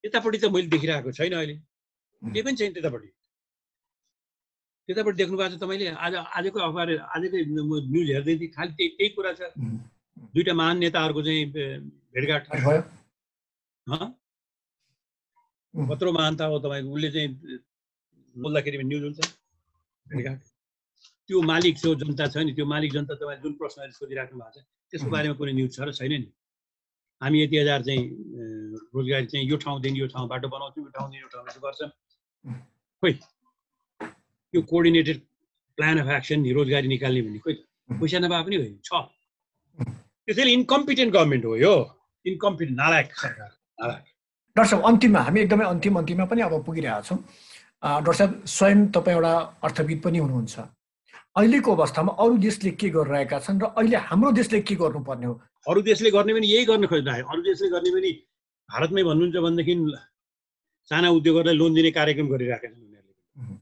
यतापट्टि त मैले देखिरहेको छैन अहिले। केही पनि छैन त्यतापट्टि देख्नु भएको छ तपाईँले आजको अखबार आजकै न्युज हेर्दै थिएँ खालि त्यही कुरा छ दुईटा महान नेताहरूको चाहिँ भेटघाट भयो कत्रो महानता हो तपाईँको उसले चाहिँ बोल्दाखेरि न्युज हुन्छ भेटघाट त्यो मालिक जो जनता छ नि त्यो मालिक जनता तपाईँ जुन प्रश्नहरू सोधिराख्नु भएको छ त्यसको बारेमा कुनै न्युज छ र छैन नि हामी यति हजार चाहिँ रोजगारी चाहिँ यो ठाउँदेखि यो ठाउँ बाटो बनाउँछौँ यो ठाउँदेखि यो ठाउँ गर्छौँ खोइ यो कोअर्डिनेटेड प्लान अफ एक्सन रोजगारी निकाल्ने भन्ने खोइ पैसा नभए पनि होइन छ त्यसैले इन्कम्पिटेन्ट गभर्मेन्ट हो यो इन्कम्पिटेन्ट नालायक सरकार नालायक डाक्टर साहब अन्तिममा हामी एकदमै अन्तिममा पनि अब पुगिरहेका छौँ डाक्टर साहब स्वयं तपाईँ एउटा अर्थविद पनि हुनुहुन्छ अहिलेको अवस्थामा अरू देशले के गरिरहेका छन् र अहिले हाम्रो देशले के गर्नुपर्ने हो अरू देशले गर्ने पनि यही गर्न खोजिरहेको अरू देशले गर्ने पनि भारतमै भन्नुहुन्छ भनेदेखि साना उद्योगहरूलाई लोन दिने कार्यक्रम गरिरहेका छन् उनीहरूले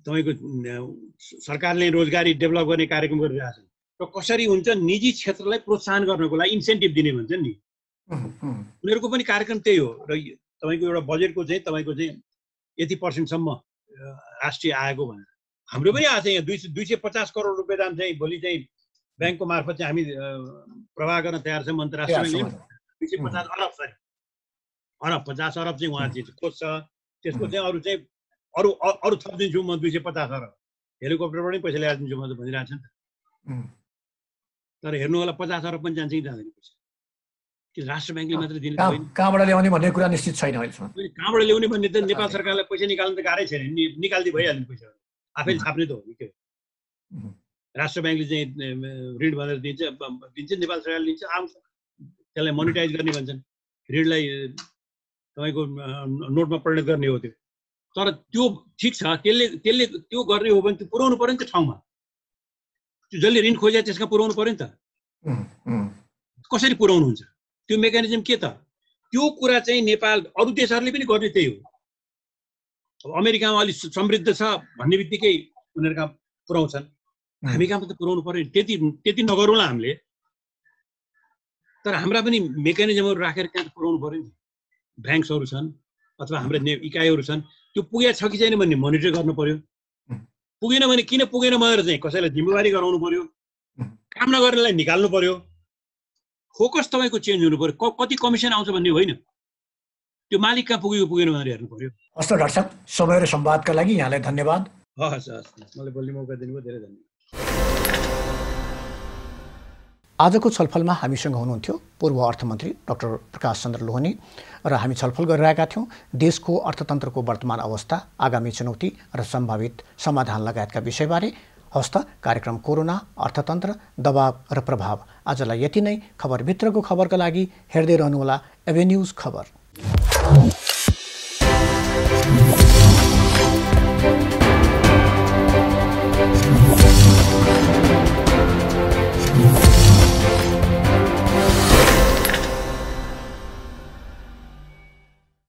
तपाईँको सरकारले रोजगारी डेभलप गर्ने कार्यक्रम गरिरहेका छन् र कसरी हुन्छ निजी क्षेत्रलाई प्रोत्साहन गर्नको लागि इन्सेन्टिभ दिने भन्छन् नि उनीहरूको पनि कार्यक्रम त्यही हो र तपाईँको एउटा बजेटको चाहिँ तपाईँको चाहिँ यति % राष्ट्रिय आएको भनेर हाम्रो पनि आएको छ यहाँ 250 करोड रुपियाँ दाम चाहिँ भोलि चाहिँ ब्याङ्कको मार्फत चाहिँ हामी प्रवाह गर्न तयार छौँ अन्तर्राष्ट्रिय 250 अरब 50 अरब चाहिँ उहाँ चाहिँ खोज्छ त्यसको चाहिँ अरू चाहिँ अरू थपिदिन्छु म 250 अरब हेलिकप्टरबाटै पैसा ल्याएर दिन्छु म त भनिरहेको छ नि त तर हेर्नु होला 50 अरब पनि जान्छ कि जाँदैन पैसा कि राष्ट्र ब्याङ्कले मात्र दिने होइन कहाँबाट ल्याउने भन्ने कुरा निश्चित छैन अहिलेसम्म कहाँबाट ल्याउने भन्ने त नेपाल सरकारलाई पैसा निकाल्नु त गाह्रै छैन निकाल्दै भइहाल्ने पैसा आफैले छाप्ने त हो नि त्यो राष्ट्र ब्याङ्कले चाहिँ ऋण भनेर दिन्छ नेपाल सरकारले दिन्छ आउँछ त्यसलाई मोनिटाइज गर्ने भन्छन् ऋणलाई तपाईँको नोटमा परिणत गर्ने हो त्यो तर त्यो ठिक छ त्यसले त्यो गर्ने हो भने त्यो पुर्याउनु पर्यो नि त ठाउँमा त्यो जसले ऋण खोजे त्यसमा पुर्याउनु पर्यो नि त कसरी पुर्याउनुहुन्छ त्यो मेकानिजम के त त्यो कुरा चाहिँ नेपाल अरू देशहरूले पनि गर्ने त्यही हो अब अमेरिकामा अलिक समृद्ध छ भन्ने बित्तिकै उनीहरू कहाँ पुर्याउँछन् हामी कहाँ त पुर्याउनु पर्यो त्यति नगरौँला हामीले तर हाम्रा पनि मेकानिजमहरू राखेर कहाँ पुर्याउनु पर्यो नि ब्याङ्क्सहरू छन् अथवा हाम्रा इकाइहरू छन् त्यो पुगेको छ कि छैन भन्ने मोनिटर गर्नु पर्यो पुगेन भने किन पुगेन भनेर चाहिँ कसैलाई जिम्मेवारी गराउनु पर्यो काम नगर्नेलाई निकाल्नु पर्यो फोकस तपाईँको चेन्ज हुनु पर्यो कति कमिसन आउँछ भन्ने होइन त्यो मालिक कहाँ पुग्यो पुगेन भनेर हेर्नु पर्यो हस् डाक्टर साहब समय र संवादका लागि यहाँलाई धन्यवाद हस् मलाई बोल्ने मौका दिनुभयो धेरै धन्यवाद आजको छलफलमा हामीसँग हुनुहुन्थ्यो पूर्व अर्थमन्त्री डाक्टर प्रकाश चन्द्र लोहनी र हामी छलफल गरिरहेका थियौँ देशको अर्थतन्त्रको वर्तमान अवस्था आगामी चुनौती र सम्भावित समाधान लगायतका विषयबारे हस्त कार्यक्रम कोरोना अर्थतन्त्र दबाव र प्रभाव आजलाई यति नै खबरभित्रको खबरका लागि हेर्दै रहनुहोला एभेन्यूज खबर